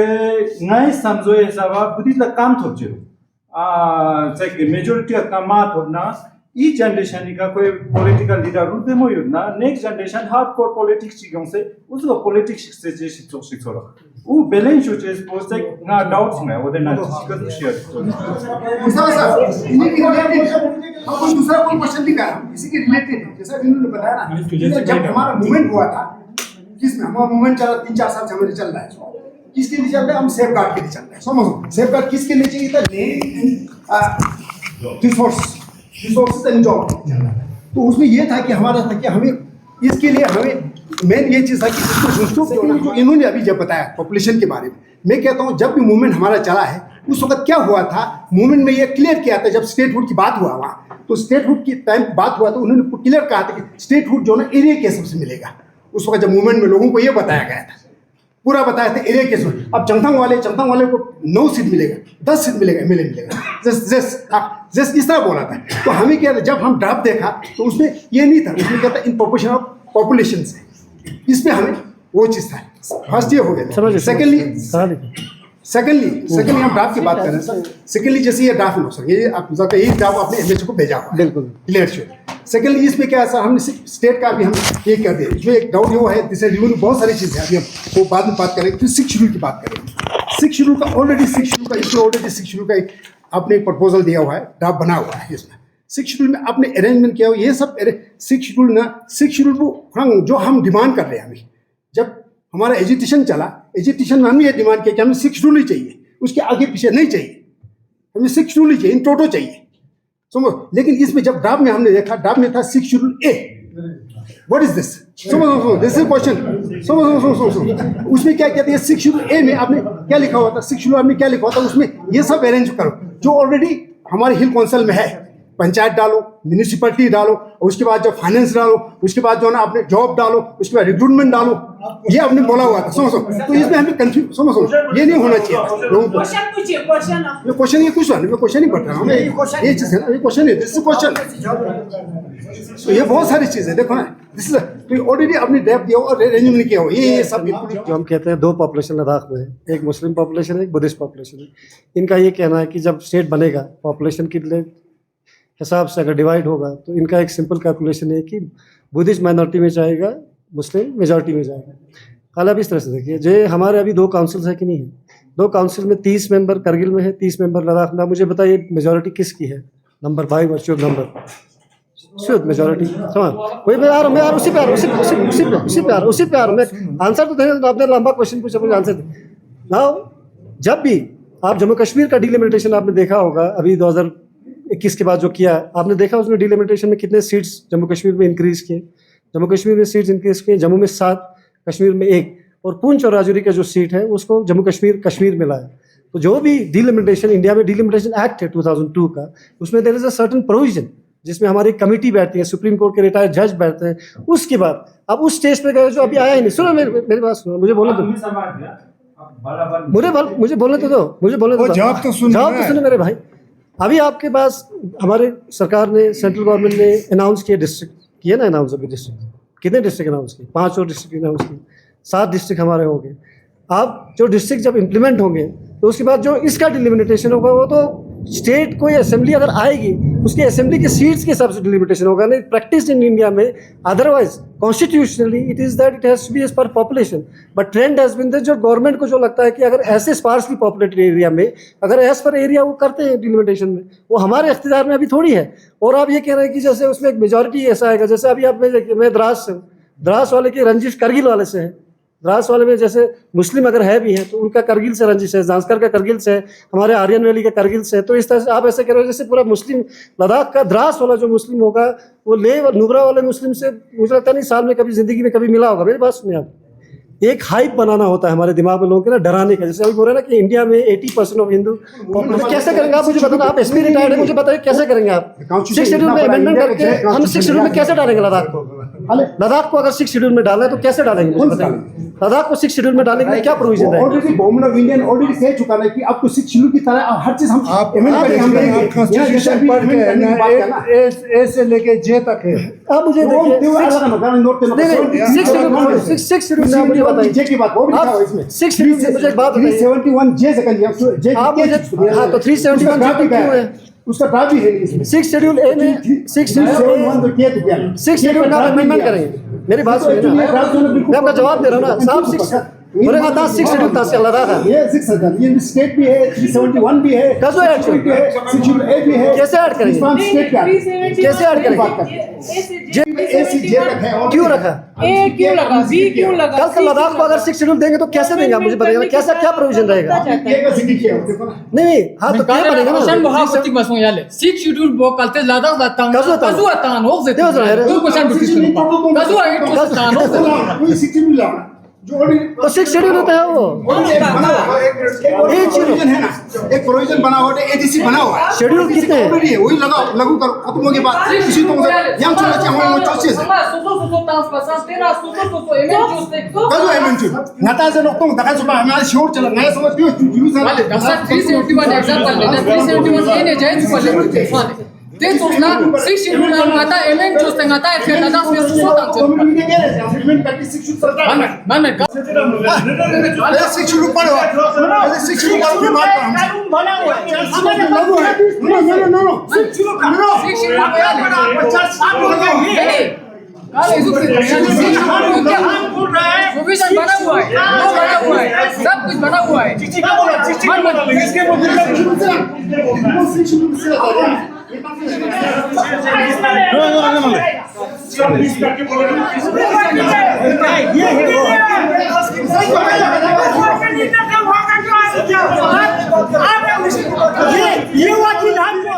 nice Samzo Sava, put it the Kamtoju. Check the majority of Kamat of Na, E generation का कोई political leader रूप में मोयो ना next generation hardcore politics चिगों से उसको politics से जे शिक्षक वो बैलेंस जो चीज पोस्ट ना डाउट्स में वो देना चिकन शेयर इन्हीं के रिलेटेड हम कोई दूसरा कोई क्वेश्चन नहीं कर रहा हूं इसी के रिलेटेड है जैसा इन्होंने बताया ना जब हमारा मूवमेंट हुआ था किसमें हमारा मूवमेंट चला 3-4 साल से हमारे चल रहा है किसके लिए चल रहा है हम सेफ गार्ड के लिए चल रहे हैं समझो सेफ गार्ड किसके लिए चाहिए था लैंड रिसोर्सेज एंड जॉब तो उसमें ये था कि हमारा था कि हमें इसके लिए हमें मेन ये चीज़ था कि इसको जो इन्होंने अभी जब बताया पॉपुलेशन के बारे में मैं कहता हूँ जब भी मूवमेंट हमारा चला है उस वक्त क्या हुआ था मूवमेंट में ये क्लियर किया था जब स्टेटहुड की बात हुआ वहाँ तो स्टेटहुड की टाइम बात हुआ तो उन्होंने क्लियर कहा था कि स्टेटहुड जो ना एरिया के हिसाब से मिलेगा उस वक्त जब मूवमेंट में लोगों को ये बताया गया था पूरा बताया था एरिया के हिसाब अब चंगथांग वाले को 9 सीट मिलेगा 10 सीट मिलेगा एमएलए मिलेगा जस्ट इस तरह बोला था तो हमें क्या था जब हम ड्राफ्ट देखा तो उसमें ये नहीं था उसमें क्या था इन प्रोपोर्शन ऑफ पॉपुलेशन से इसमें हमें वो चीज़ था फर्स्ट ये हो गया सेकेंडली हम ड्राफ्ट की बात कर रहे हैं सर सेकेंडली जैसे ये ड्राफ्ट लो सर ये आप यही ड्राफ्ट अपने एमएचए को भेजा हुआ बिल्कुल क्लियर श्योर सेकेंडली इसमें क्या है सर हमने स्टेट का भी हम ये कर दिए जो एक डाउट वो है जैसे रिव्यू बहुत सारी चीज़ें अभी हम वो बाद में बात करेंगे फिर 6 शेड्यूल की बात करेंगे 6 शेड्यूल का ऑलरेडी 6 शेड्यूल का आपने एक प्रपोजल दिया हुआ है ड्राफ्ट बना हुआ है इसमें 6 शेड्यूल में आपने अरेंजमेंट किया हुआ ये सब 6 शेड्यूल को जो हम डिमांड कर रहे हैं अभी जब हमारा एजुकेशन चला एजुकेशन में हमने ये डिमांड किया कि हमें 6 शेड्यूल ही चाहिए उसके आगे पीछे नहीं चाहिए हमें 6 शेड्यूल ही चाहिए इन टोटो चाहिए समझो लेकिन इसमें जब ड्राफ्ट में हमने देखा ड्राफ्ट में था 6 schedule A what is this समझो दिस इज क्वेश्चन समझो उसमें क्या कहते हैं 6 शेड्यूल ए में आपने क्या लिखा हुआ था 6 शेड्यूल आपने क्या लिखा हुआ था उसमें ये सब अरेंज करो जो ऑलरेडी हमारे हिल काउंसिल में है पंचायत डालो म्यूनिसिपैलिटी डालो और उसके बाद जो फाइनेंस डालो उसके बाद जो है ना आपने जॉब डालो उसके बाद रिक्रूटमेंट डालो ये आपने बोला हुआ था समझो तो इसमें हमें कंफ्यूज समझो ये नहीं होना चाहिए लोगों को क्वेश्चन ये कुछ नहीं मैं क्वेश्चन ही पढ़ रहा हूँ ये चीज़ है ना ये क्वेश्चन है दिस क्वेश्चन तो ये बहुत सारी चीज़ है देखो ना दिस इज ऑलरेडी आपने ड्राफ्ट दिया और अरेंजमेंट किया हो ये सब जो हम कहते हैं 2 पॉपुलेशन लद्दाख में है एक मुस्लिम पॉपुलेशन है एक बुद्धिस्ट पॉपुलेशन है इनका ये कहना है कि जब स्टेट बनेगा पॉपुलेशन के लिए हिसाब से अगर डिवाइड होगा तो इनका एक सिंपल कैलकुलेशन है कि बुद्धिस्ट माइनॉरिटी में जाएगा मुस्लिम मेजॉरिटी में जाएगा हाल अब इस तरह से देखिए जो हमारे अभी 2 काउंसिल्स है कि नहीं है 2 काउंसिल में 30 मेंबर करगिल में है 30 मेंबर लद्दाख में मुझे बताइए मेजॉरिटी किसकी है नंबर 5 वर्चुअल नंबर शुद्ध मेजॉरिटी समझ वही मैं यार उसी पे आ रहा मैं आंसर तो देने आपने लंबा क्वेश्चन पूछा मुझे आंसर दे नाउ जब भी आप जम्मू कश्मीर का डिलिमिटेशन आपने देखा होगा अभी 2021 के बाद जो किया आपने देखा उसमें डिलिमिटेशन में कितने सीट्स जम्मू कश्मीर में इंक्रीज़ किए जम्मू कश्मीर में सीट्स इंक्रीज़ किए जम्मू में 7 कश्मीर में 1 और पूंछ और राजौरी का जो सीट है उसको जम्मू कश्मीर में लाया तो जो भी डिलिमिटेशन इंडिया में डिलिमिटेशन एक्ट है 2002 का उसमें there is a certain provision जिसमें हमारी कमेटी बैठती है सुप्रीम कोर्ट के रिटायर्ड जज बैठते हैं उसके बाद अब उस स्टेज पे गए जो अभी आया ही नहीं सुनो मेरी बात सुनो मुझे बोलने दो मुझे बोलने तो दो जवाब तो सुनो मेरे भाई अभी आपके पास हमारे सरकार ने सेंट्रल गवर्नमेंट ने अनाउंस किया डिस्ट्रिक्ट किए ना अनाउंस अभी डिस्ट्रिक्ट कितने डिस्ट्रिक्ट अनाउंस किए 5 और डिस्ट्रिक्ट अनाउंस किए 7 डिस्ट्रिक्ट हमारे हो गए अब जो डिस्ट्रिक्ट जब इम्प्लीमेंट होंगे तो उसके बाद जो इसका डिलिमिटेशन होगा वो तो स्टेट कोई असेंबली अगर आएगी उसके असेंबली के सीट्स के हिसाब से डिलिमिटेशन होगा नहीं प्रैक्टिस इन इंडिया में otherwise constitutionally it is that it has to be as per population but trend has been that जो गवर्नमेंट को जो लगता है कि अगर ऐसे स्पार्सली पॉपुलेटेड एरिया में अगर एज पर एरिया वो करते हैं डिलिमिटेशन में वो हमारे इख्तियार में अभी थोड़ी है और आप ये कह रहे हैं कि जैसे उसमें एक मेजॉरिटी ऐसा आएगा जैसे अभी आप मैं द्रास से हूँ द्रास वाले की रंजिश करगिल वाले से है द्रास वाले में जैसे मुस्लिम अगर है भी हैं तो उनका करगिल से रंजिश है जांस्कर का करगिल से है हमारे आर्यन वैली का करगिल से है तो इस तरह से आप ऐसे कह रहे हो जैसे पूरा मुस्लिम लद्दाख का द्रास वाला जो मुस्लिम होगा वो लेह और नुब्रा वाले मुस्लिम से मुझे लगता नहीं साल में कभी ज़िंदगी में कभी मिला होगा मेरी बात सुनिए आप एक हाइप बनाना होता है हमारे दिमाग में लोगों के ना डराने का जैसे अभी बोल रहे हैं ना कि इंडिया में 80% ऑफ हिंदू कैसे करेंगे आप मुझे बताना आप एसपी रिटायर्ड है मुझे बताइए कैसे करेंगे आप 6 शेड्यूल में अमेंडमेंट करके हम 6 शेड्यूल में कैसे डालेंगे लद्दाख को अगर 6 शेड्यूल में डाला तो कैसे डालेंगे लद्दाख को 6 शेड्यूल में डालेंगे क्या प्रोविजन है already government of India already कह चुका है कि आपको 6 शेड्यूल की तरह हर चीज हम कॉन्स्टिट्यूशन पढ़ के ए से लेके जे तक है आप मुझे देखिए 6 शेड्यूल में मुझे बताइए जे की बात वो भी लिखा हुआ इसमें 6 शेड्यूल में मुझे एक बात बताइए 371 जे सेकंड आप मुझे हाँ तो 371 जे क्यों है उसका ड्राफ्ट भी है नहीं इसमें। 6 शेड्यूल ए में 6 7.1 तो किया तो क्या 6 शेड्यूल का अमेंडमेंट करेंगे। मेरी बात सुनिए ना, मैं आपका जवाब दे रहा हूँ ना साहब। 6 बोले कहा था 6 शेड्यूल था से लगा था। ये 6 ये स्टेट भी है, 371 भी है, कैसे ऐड भी है, 6 भी है। कैसे ऐड करेंगे? स्टेट का कैसे ऐड करेंगे? एसीजे रखा है और क्यों रखा? ए क्यों लगा, बी क्यों लगा? कल लद्दाख को अगर 6 शेड्यूल देंगे तो कैसे देंगे आप मुझे बताइए, कैसा क्या प्रोविजन रहेगा? ये का जिक्र किया देखो ना। नहीं हाँ तो क्या बनेगा ना? Question bahag mas mangyari. 6 schedule bo kalte ladak latang. Kazu atan ho zete. Deus na, Tu question discussion pa. Kazu ay tu atan ho zete. कोई 60 भी लाना जो ऑलरेडी तो 6 शेड्यूल होता है वो। बना हुआ है, एक प्रोविजन है ना, एक प्रोविजन बना हुआ है, एडीसी बना हुआ है। शेड्यूल कितने हैं? ऑलरेडी है, वही लगाओ, लागू करो, खत्म होने के बाद किसी तो यहाँ चलना चाहिए हमारे चॉइसेस है। Susu task pasan tera susu emen juice. कल है मंजूर नता से लोग तो दगा सुबह हमारे शोर चला नया समझ क्यों use Vale, dasa 371 example le. 371 ene jaye tu palle. Vale. Te sochna 6 schedule ngata emen juice ngata e khela das me susu tan. Community के एग्रीमेंट करके 6 शुरू सरकार Man अरे 6 शुरू पड़ो अरे 6 शुरू करो फिर बात करो हम बना हुआ है हमारे लागू है नो 6 शुरू करो 6 schedule bola 50 साल हो गए प्रोविजन बना हुआ है, वो बना हुआ है, सब कुछ बना हुआ है। चिची का बोला चिची का बोला किसके बोला 6 शुरू से ये वकील हमको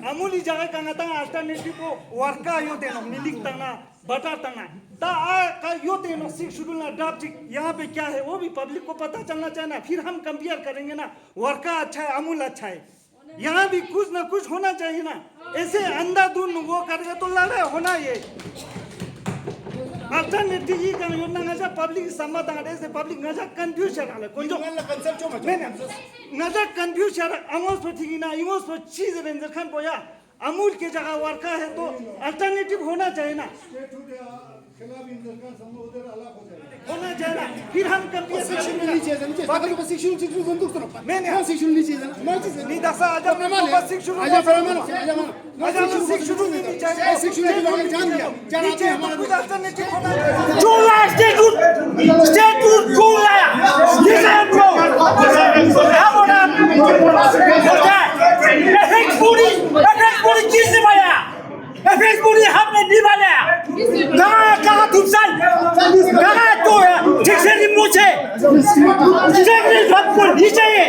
अमूली जगह का नता अल्टरनेटिव को वर्का यो देनो मिलिक तना बटा तना ता का यो देनो 6 शेड्यूल ना ड्राफ्ट यहाँ पे क्या है वो भी पब्लिक को पता चलना चाहिए ना। फिर हम कंपेयर करेंगे ना, वर्का अच्छा है अमूल अच्छा है, यहाँ भी कुछ ना कुछ होना चाहिए ना। ऐसे अंधाधुंध वो करेगा तो लड़ाई होना। ये अल्टरनेटिव ही का योजना नजा पब्लिक समाधान ऐसे पब्लिक नजा कंफ्यूज है कौन जो नजा कंफ्यूज है अमोस पर ठीक ना इमोस पर चीज रेंजर खान बोया अमूल के जगह वर्का है तो अल्टरनेटिव होना चाहिए ना, होना चाहिए ना। फिर हम कंपेयर नहीं दसा अजब हमने निभाया कहाँ तुमसन कहाँ तो है ठीक से नहीं मुझे नहीं चाहिए।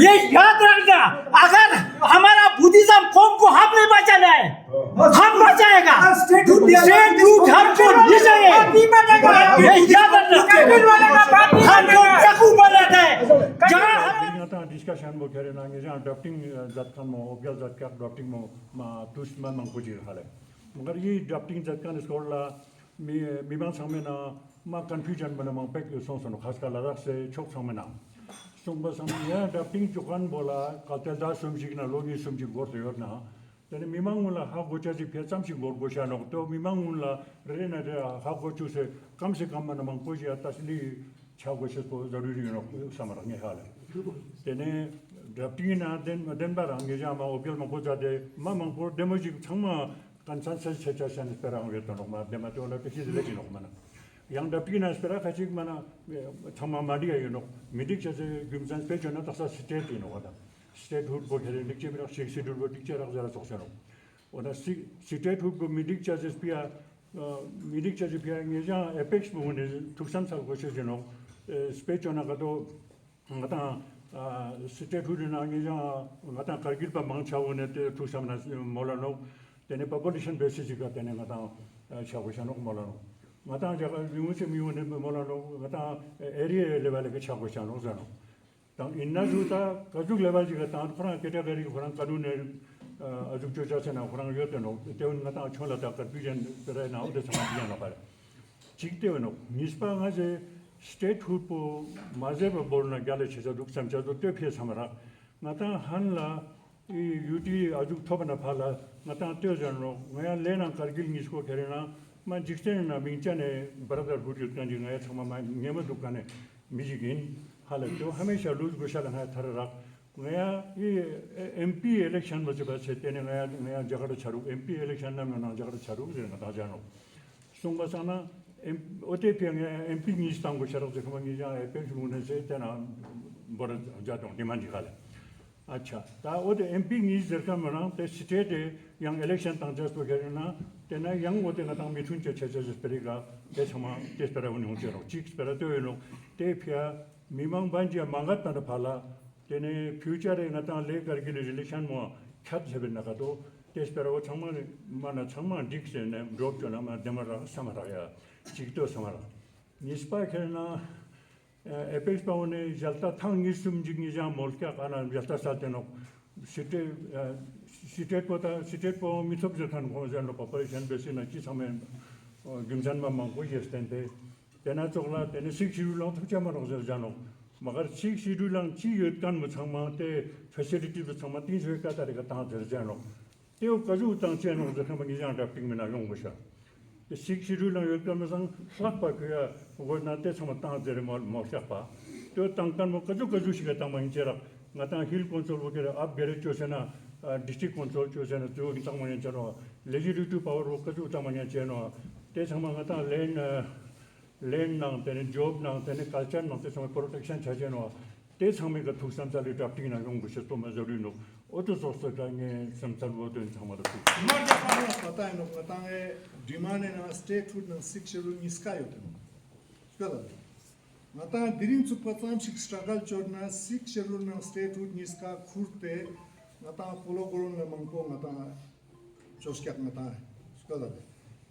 ये याद रखना, अगर हमारा बुद्धिज्म कौम को हमने बचाना है हम बचाएगा, स्टेट रूट हमको नहीं चाहिए। ये याद रखना, हमको चाकू बनाता है जहाँ discussion mo kare na nge adopting zat kan mo objal zat ka adopting mo ma tus man mang ko jir hale मगर ये adopting zat kan skol la mi ban sang me na ma confusion bana mang pek son son khas ka la se chok sang me na song ba sang ya adopting chukan bola kaltel da som jig na logi som jig gor yor na tene mi mang la ha gocha ji phe cham sig gor gocha no to mi mang la re na ha gochu se kam man mang ko ji atasli cha gocha ko zaruri no samar nge hale तेने drafting ना then बार अंगे जामा ओपियल मंगको जादे मा मंगको डेमोजी छंगमा consensus situation स्पेरा होगे तो नमा देमा तो ला किसी लेकिन नो मना yang ड्राफ्टिंग ना स्पेरा खाची मना छंगमा माडी आयो नो मिडिक जसे गिमसन स्पेच ना तसा स्टेट नो वादा स्टेट हुड को खेले लिखे मेरा शेड्यूल को टीचर जरा सोचनो ओना स्टेट हुड को मिडिक जसे पिया मिडिक जसे पिया ये जा एपेक्स बुने तुक्सन साल को जनो स्पेच ना का तो ngata state food na ngi ngata kargil pa mang chawo ne te tu samna molano tene population basis ka tene ngata chawo chano molano ngata ja mimuche miune molano ngata area level ke chawo chano zano tang inna juta kajug level ji ka tan khara category khara kanun ne azuk chocha chana khara yote no te ngata chola ta confusion pera na ode sama na pare chikte no nispa ngaje state hood को माजे पर बोलना गले चीज़ दुख समझा तो त्यो फिर हमारा नता हनला ये यूटी अजुक थोप ना फाला नता त्यो जानो मैं लेना करगिल निस्को खेलना मैं जिक्स्टे ना बिंचने बराबर हुड युद्ध जी नया छमा मैं नियम दुकाने मिजिगिन हालत तो हमेशा लूज गुशा लगा थर रख ngaya MP election ba chaba chete ne ngaya jagada charu MP election na na jagada charu de na da jano sungba sana ote pyang MP ni stang go charu de kama ni ja pension ne se tena bor ja dong demand khala acha ta ote MP ni zerka mana te state yang election tang just go na tena yang ote na tang mitun che che speriga te chama te spera uni ro chik spera to no te pya mimang banji mangat na phala tene future na ta le karke relation mo khat jebe na ka to te spera o chama mana chama diction ne drop to na ma demara samara ya chikto samara nispa khena apex paone jalta thang ni sum jigni ja molka kana jalta sateno state po mitop jetan ko jan population besina ki samen gimjan ma mang ko yestente tena chokla tene sikhiru long thchama ro jano magar sikhiru lang chi yot kan mo changma te facility bo changma tin jwe ka tare ka ta der jano teo kaju tang chen ro de khama ni jan da ping mena yong bo sha te sikhiru lang yot kan mo sang slap pa ka go na te changma ta der mo sha pa to tang kan mo kaju shi ga ta ma injera ngata hill control bo ke up gere chosena district control chosena to ki tang ma ni charo legislative power ro kaju tang ma ni cheno te changma ngata land nang tene job nang tene culture nang te protection chajeno te changme ka thusam chali drafting na yong bushe to mazuri no auto source ka nge samsal bo den chamara tu pata no pata e demand na statehood na schedule niska yote skala mata dirin su patam sik struggle chorna schedule na statehood niska khurte mata polo koron na mangko mata choskyak mata skala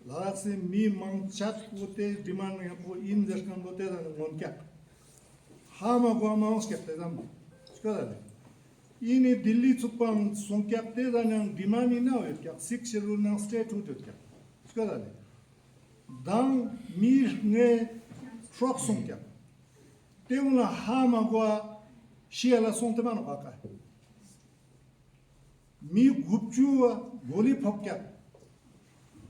lakh से मी मंगचात कोते demand में को इन दर्शन बोते ना मन क्या हाँ मगो mouse कहते हैं हम इसका दाले इन्हें दिल्ली चुप्पा संख्या ते जाने डिमांड ही ना हो क्या सिक्स शेड्यूल ना स्टेट होते क्या इसका दाले दांग मी ने ट्रक संख्या ते उन्हें हाँ मगो शियाला संख्या मानो काका मी गुप्चू गोली फक्या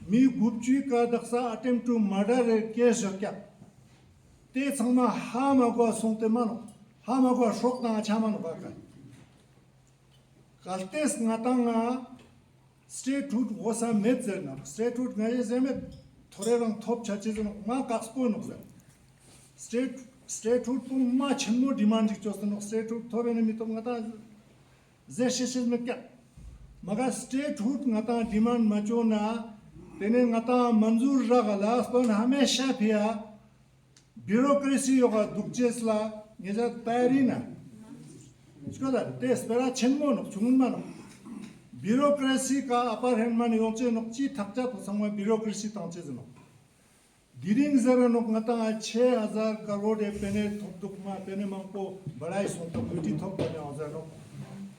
मी गुप्ची का दक्षा अटेम्प्ट टू मर्डर केस क्या ते संगमा हामगो सोंते मानो हामगो शोकना छामानो बाका काल्तेस नातांगा स्टेटहुड वसा मेजरना स्टेटहुड गाजे जेमे थोरे रंग थोप छाचेजन मा काक्सपो नोजा स्टेटहुड पु मा छन्नो डिमांड चोस्तनो स्टेटहुड थोबे ने मितो ngata जेशेशेज में क्या मगा स्टेटहुड ngata डिमांड मचो ना तेने ngata मंजूर रगला स्पन हमेशा फिया ब्यूरोक्रेसी योगा दुक्चेसला नेजा तयारीना इसको दा ते स्पेरा छेनमो नो जुमुनमानो ब्यूरोक्रेसी का अपर हैंड मान योचे नोची थकचा तो संग ब्यूरोक्रेसी तांचे जनो दिरिंग जरा नो ngata 6000 करोड़ ए पेने थोप दुकमा पेने मंको बड़ाई सोंतो ब्यूटी थोप बने औजानो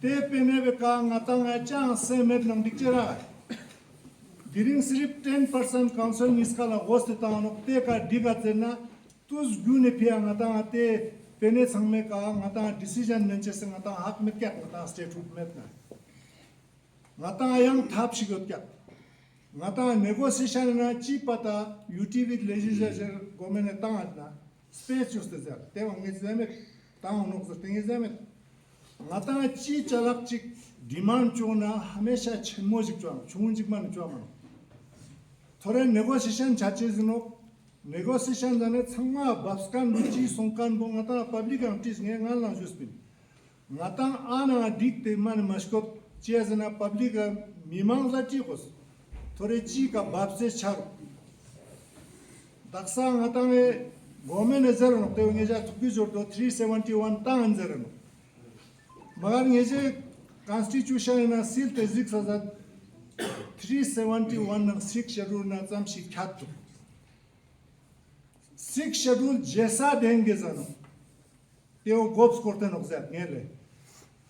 ते पेने बेका ngata चा से मेट नंग दिक्चरा Diring sirip 10% council niskala goste ta anokte ka diga tena tus gune pia ngata ngate pene sangme ka ngata decision nenche se ngata hak me kya ngata state hood met na ngata yang thap shigot kya ngata negotiation na chi pata UTV legislature government ta na space just there te wangi zame ta onok so tingi zame ngata chi chalak chi demand chona hamesha chenmo jik chwa chungun jik man chwa man थोड़े negotiation जाचेजनो negotiation जाने छंगा बास्कान रुचि संकान बो ngata public एंटिस nge ngal na juspin ngata ana dikte man mashkop chezna public mimang zachi kos थोड़े chi का बाप से छार daksa ngata me गवर्नमेंट नजर न ते nge ja थुकी जोर तो 371 ता अंजर न मगर nge जे कॉन्स्टिट्यूशन ना सील ते 371 na 6 schedule na zam shikhatu 6 schedule jesa देंगे जानो ते वो गोप्स करते नोक्सर नेले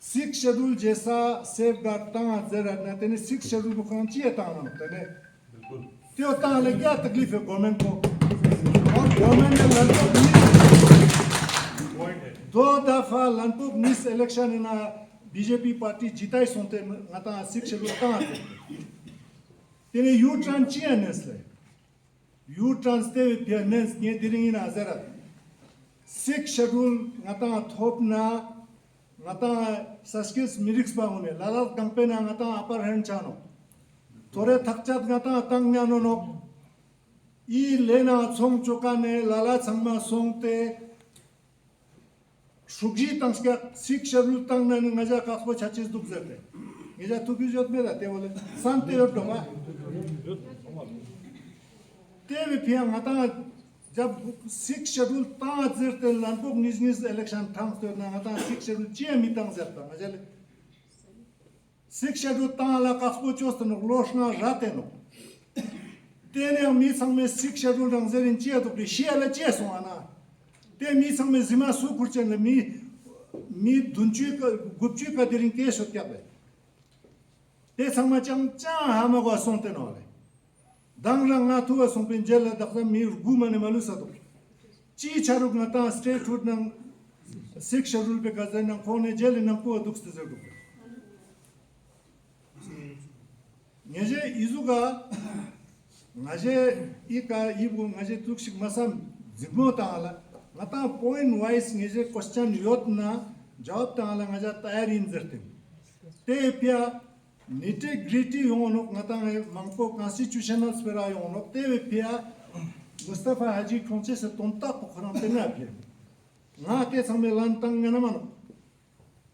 6 schedule जैसा सेफगार्ड ता जरा ना तेने 6 schedule को काम चाहिए ता ना तेने बिल्कुल ते वो ता ले क्या तकलीफ है गवर्नमेंट को और गवर्नमेंट ने लंपक दो दफा लंपक मिस इलेक्शन ना बीजेपी पार्टी जीताई सोते ngata 6 schedule ता तेने यू ट्रांस चाहिए नेस्ले यू ट्रांस ते पियानेस ने दिरिंग इन आजरा 6 शेड्यूल ngata थोप ना ngata saskis miriks ba une lalat campaign ngata upper hand chano thore thakchat ngata tangnya no no I lena chong chokane lala changma songte sugji tangska sik schedule tangna ngaja kakbo chachis duk zate ngeja tuki jot mera te bole sante yot doma te भी फिर ngata जब six schedule ताज जरते लंबक निज निज election थांग तो ना ngata six schedule चे मितांग जरता मजले सिक्स शेड्यूल ताला कास्पो चोस्त न लोशना राते नो तेने मी संग में सिक्स शेड्यूल रंग जरिन चे तो शियाला चे सोना ते मी संग में जिमा सु कुर्चन मी दुंची का गुप्ची का दिरिन के सो क्या बे ते संग में चंग चा हम को सोंते no Dangrang na tuwa sumpin jela dakta mir guma ne malusa to. Chi charuk na ta state food nang six schedule pe kaza nang phone jeli nang ko dukste zagu. Ngeje izuga ngaje ika ibu ngaje tuksik masam zigmo ta ala. Ngata point wise ngeje question yot na jawab ta ala ngaja tayari inzertim. Te pia nitty gritty yonok ngata mangko constitutional spera yonok te pia Mustafa Haji konse se tonta pokran te na pia nga ke sambe lantang ngana mano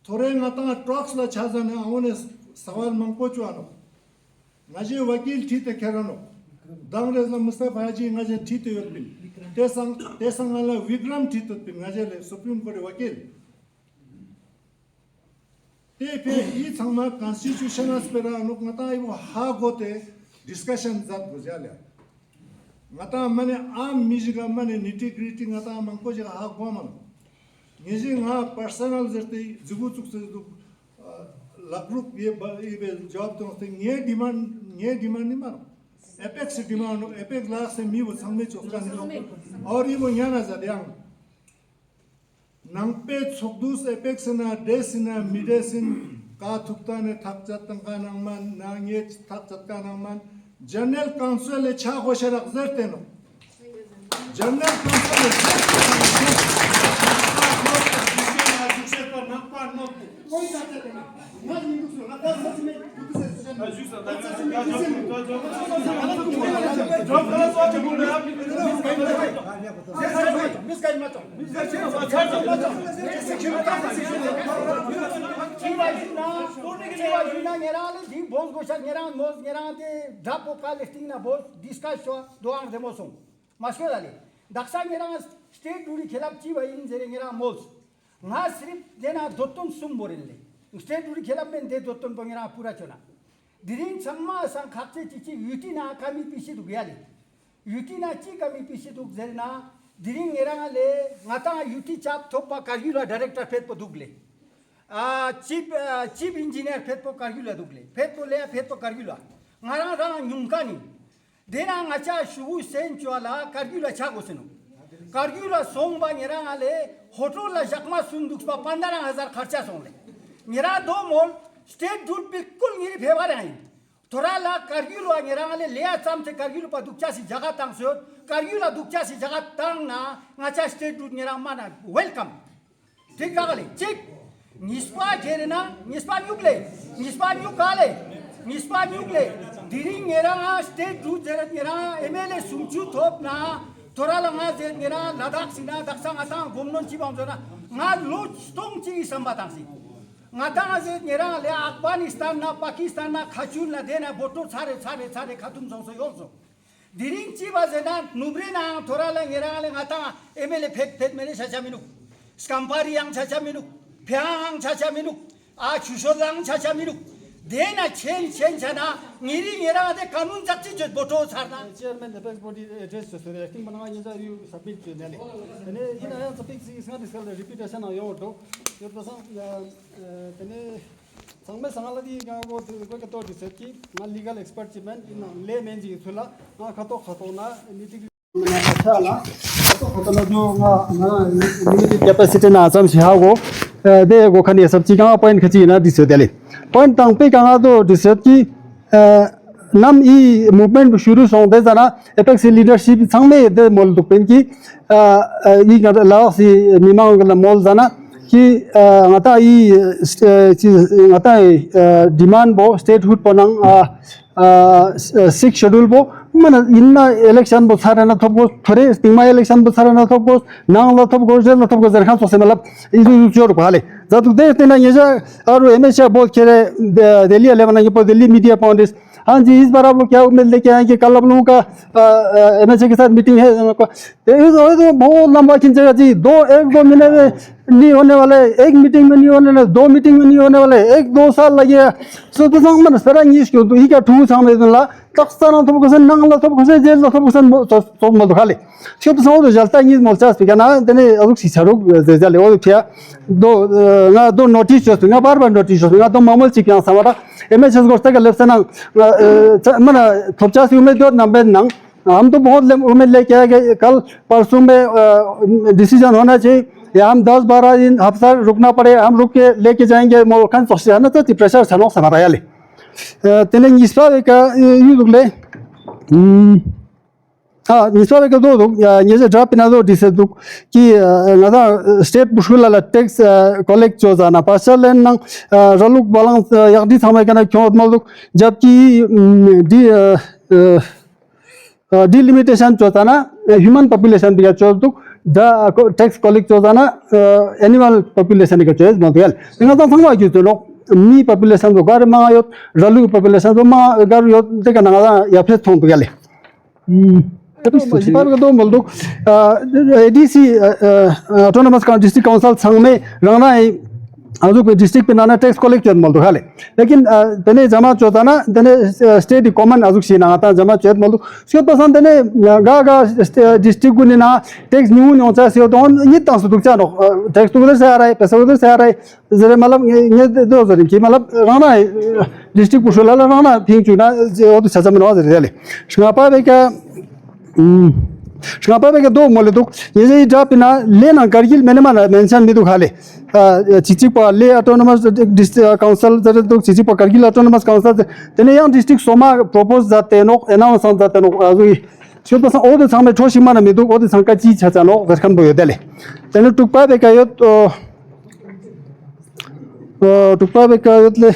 thore ngata talks la chazana awone sawal mangko chuano ngaje wakil thite kherano dangre na Mustafa Haji ngaje thite yopin te sang ala Vikram thite pin ngaje le supreme court wakil ते पे ई थंगमा constitutional स्पेरा अनुक ngata ibo ha gote discussion zat bujala ngata mane am mijiga mane nitty gritty ngata mangko je ha goman ngeji nga personal zerte jugu chuk se lagruk ye be job to nge demand ni mano apex demand apex la se mi wo sangme chokka ni aur ibo nyana zadyang nangpe chokdus apex na desina midesin ka thukta ne thakchat tangka nangman nangye thakchat ka nangman general council e cha gosharak zerteno general council e कोई साथे नहीं मत निकल सो ना सच में nga srip dena dotton sum borille state duri khelapen de dotton bangira pura chona dirin samma sang khakche chichi yutina kami pisi du gyali yutina chi kami pisi du zerna dirin eranga le ngata yuti chap thopa kargila director phet po dugle chief engineer phet po kargila dugle phet po le phet po kargila ngara rana nyungkani dena ngacha shugu sen chwala kargila chago seno Kargila song ba ngira ngale hotel la jakma sunduk pa 15000 kharcha song le ngira do mol state dul bilkul ngiri phebare hai thora la kargilo ngira ngale leya chamte kargilo pa dukcha si jaga tang so kargilo dukcha si jaga tang na ngacha state dul ngira mana welcome thik gale chik nispa gerena nispa nyugle diri ngira state dul ngira mla sumchu thop na Thora la nga je ngira Ladakh sina daksang atang gomnon chi bam jona nga lo stong chi sambatang si nga ta je ngira le Afghanistan na Pakistan na khachul na dena boto sare khatum jong so yolso diring chi ba je na nubre na thora la ngira le nga ta mla phet mele chacha minu skampari yang chacha minu phang chacha minu a chusolang chacha minu Dena chen chana ngiri ngira de kanun jakchi je boto sarna chairman the best body address so the acting bananga yinza you submit to nele ene ina ya topic is not discussed repetition of your talk your person tene sangme sangaladi ga go ko to research ki na legal expert chimen in layman ji thula na khato na niti na achala to jo na limited capacity na sam si hago de go khani sab chi ga point khachi na dis dele point tang pe ka do research ki nam e movement shuru song de jana apex leadership sangme de mol du pen ki e ga la si mimang ga mol jana कि ngata demand bo statehood ponang 6 schedule bo mana inna election bo sarana thobgo thore stigma election bo sarana thobgo nang la thobgo zel la thobgo zarkhan so semalab idu jor bhale jadu de tena yeja aru hमेशा बोल के दिल्ली 11 ये Delhi media foundation हाँ जी इस बार आप लोग क्या उम्मीद लेके आए कि कल आप लोगों का एमएचए के साथ मीटिंग है तो बहुत लंबा खींचेगा जी 1-2 महीने में नहीं होने वाले, एक मीटिंग में नहीं होने वाले, 2 मीटिंग में नहीं होने वाले, 1-2 साल लगेगा सो तो संग मन स्पेरा इंग्लिश क्यों तो ही क्या ठूस हम इधर ला तख्ताना तो कुछ नंगला तो कुछ जेल तो कुछ तो मत खाले क्यों तो संग तो जलता इंग्लिश मोलचा स्पीकर ना तेरे अरुक सिचारुक जले वो क्या दो नोटिस जो ना बार नोटिस जो ना तो मामूल चिकिया समारा एमएचएस गोस्ता का लेफ्ट ना मना थोपचा सी उम्मीद और नंबर नंग हम तो बहुत उम्मीद लेके आए कि कल परसों में डिसीजन होना चाहिए या हम 10-12 दिन हफ्ता रुकना पड़े हम रुक के लेके जाएंगे मोलखान सोचे ना तो प्रेशर सनों समारा याले तेने निस्पा का यूज़ ले हाँ निस्पा का दो ये जो ड्रॉप ना दो डिसे दो कि ना स्टेट बुशुला ला टैक्स कलेक्ट जो जाना पार्सल लेन ना रलुक बालांस यादी समय का ना क्यों मल दो जबकि डिलिमिटेशन चोता ना ह्यूमन पॉपुलेशन भी चोल दो टैक्स कलेक्ट चोता ना एनिमल पॉपुलेशन का चोइस मत गया लेकिन तो संग वाक्य तो लोग मी पॉपुलेशन तो गार माँ यो रलु पॉपुलेशन तो माँ गार यो देखा ना या फिर थोंग तो गया ले मुझे दो मल दो एडीसी ऑटोनोमस डिस्ट्रिक्ट काउंसिल संघ में रंगना है आजू पे डिस्ट्रिक्ट पे नाना टैक्स कलेक्ट मल दो खाले लेकिन तेने जमा चोता ना तेने स्टेट कॉमन आजू सी ना आता जमा चोत मल दो सो पसंद तेने गा डिस्ट्रिक्ट को ना टैक्स न्यू न्यू चा से तो ये तां सुदुक चा नो टैक्स तो उधर से आ रहा है पैसा उधर से आ रहा है जरे मतलब ये दो जरे की मतलब रंगना है डिस्ट्रिक्ट पुशला रंगना फिंग चुना वो तो सजा में नवा जरे ले शंगापा बे का शंगापा बे के दो मोले तो ये जे जॉब ना लेना करगिल मैंने माना मेंशन भी तो खाले चिची पर ले ऑटोनोमस डिस्ट्रिक्ट काउंसिल जरे तो चिची पर करगिल ऑटोनोमस काउंसिल तेने yang डिस्ट्रिक्ट सोमा प्रपोज जाते नो अनाउंस जाते नो आजु सो तो ओ तो सामने छोशी माना में तो ओ तो संका ची छचा नो जरखन बो देले तेने टुकपा बे का यो तो टुकपा बे का ले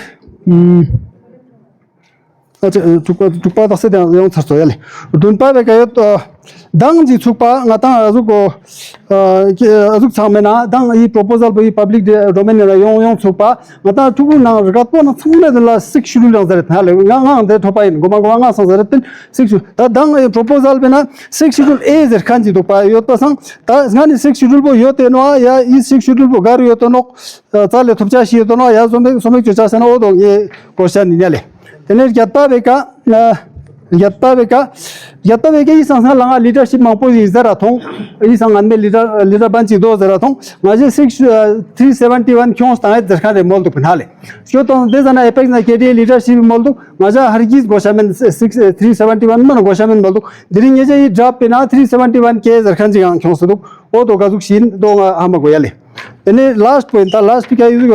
अच्छा टुकपा दसे दे यो छस्तो याले दुनपा बे का यो तो दंग जी छुपा ngata azuko azuk samena dang I proposal by public domain la yong छुपा ngata tugu na ratpo na thune de la 6 schedule da thale nga de thopai goma nga sa zaretin 6 ta dang proposal bena 6 schedule a zer kanji do pa yo to sang ta ngani 6 schedule bo yo te no ya I 6 schedule bo gar yo to no chale thupcha shi to no ya some chucha sa no do ye question ni le tene gyata बेका ये संसार लगा leadership मांगपो इधर आथों ये संगान में leader bunchy 2000 आथों माजे 371 क्यों style दरखान रे मोल तो पनाले क्यों तो दे जना एपेक्स ना केडी लीडरशिप मोल तो माजा हरगिज गोशामेन 371 मन गोशामेन मोल तो दिरिंग ये जॉब पे ना 371 के दरखान जी क्यों सदो ओ तो गाजुक सीन दो हम गोयाले एने लास्ट पॉइंट था लास्ट का यूज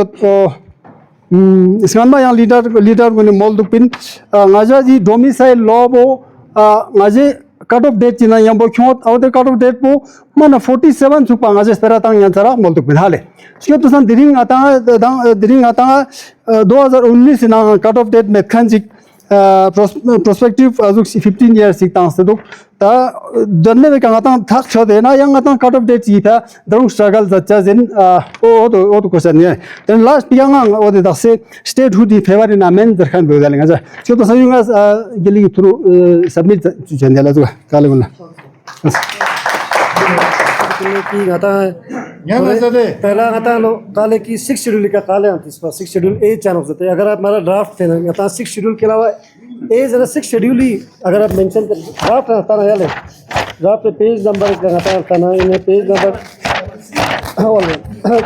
इसमें मैं यहाँ लीडर को मोल दुपिन ngaja जी डोमिसाइल लॉ बो ngaje कट ऑफ डेट चिना यहाँ बो क्यों आउट कट ऑफ डेट बो माना 47 सुपा ngaje स्पेरा तांग यहाँ चला मोल दुपिन हाले क्यों तो सन दिरिंग आता 2019 ना कट ऑफ डेट में खंजिक prospective azuk 15 years sik tang seduk ta donne be kanga tang thak chode na yang tang cut of date ji tha darung struggle zacha zen o to question ne then last yang o de dase state who the favor in amen darkhan be galenga ja so to sayunga geli through submit jendela ju kale bola की गाता है पहला गाता लो काले की 6 schedule का काले इस पर 6 शेड्यूल ए चैनल होते हैं अगर आप हमारा ड्राफ्ट थे ना गाता 6 शेड्यूल के अलावा ए जरा 6 शेड्यूल ही अगर आप मेंशन कर ड्राफ्ट रहता ना यार ड्राफ्ट पे पेज नंबर का गाता रहता ना इन्हें पेज नंबर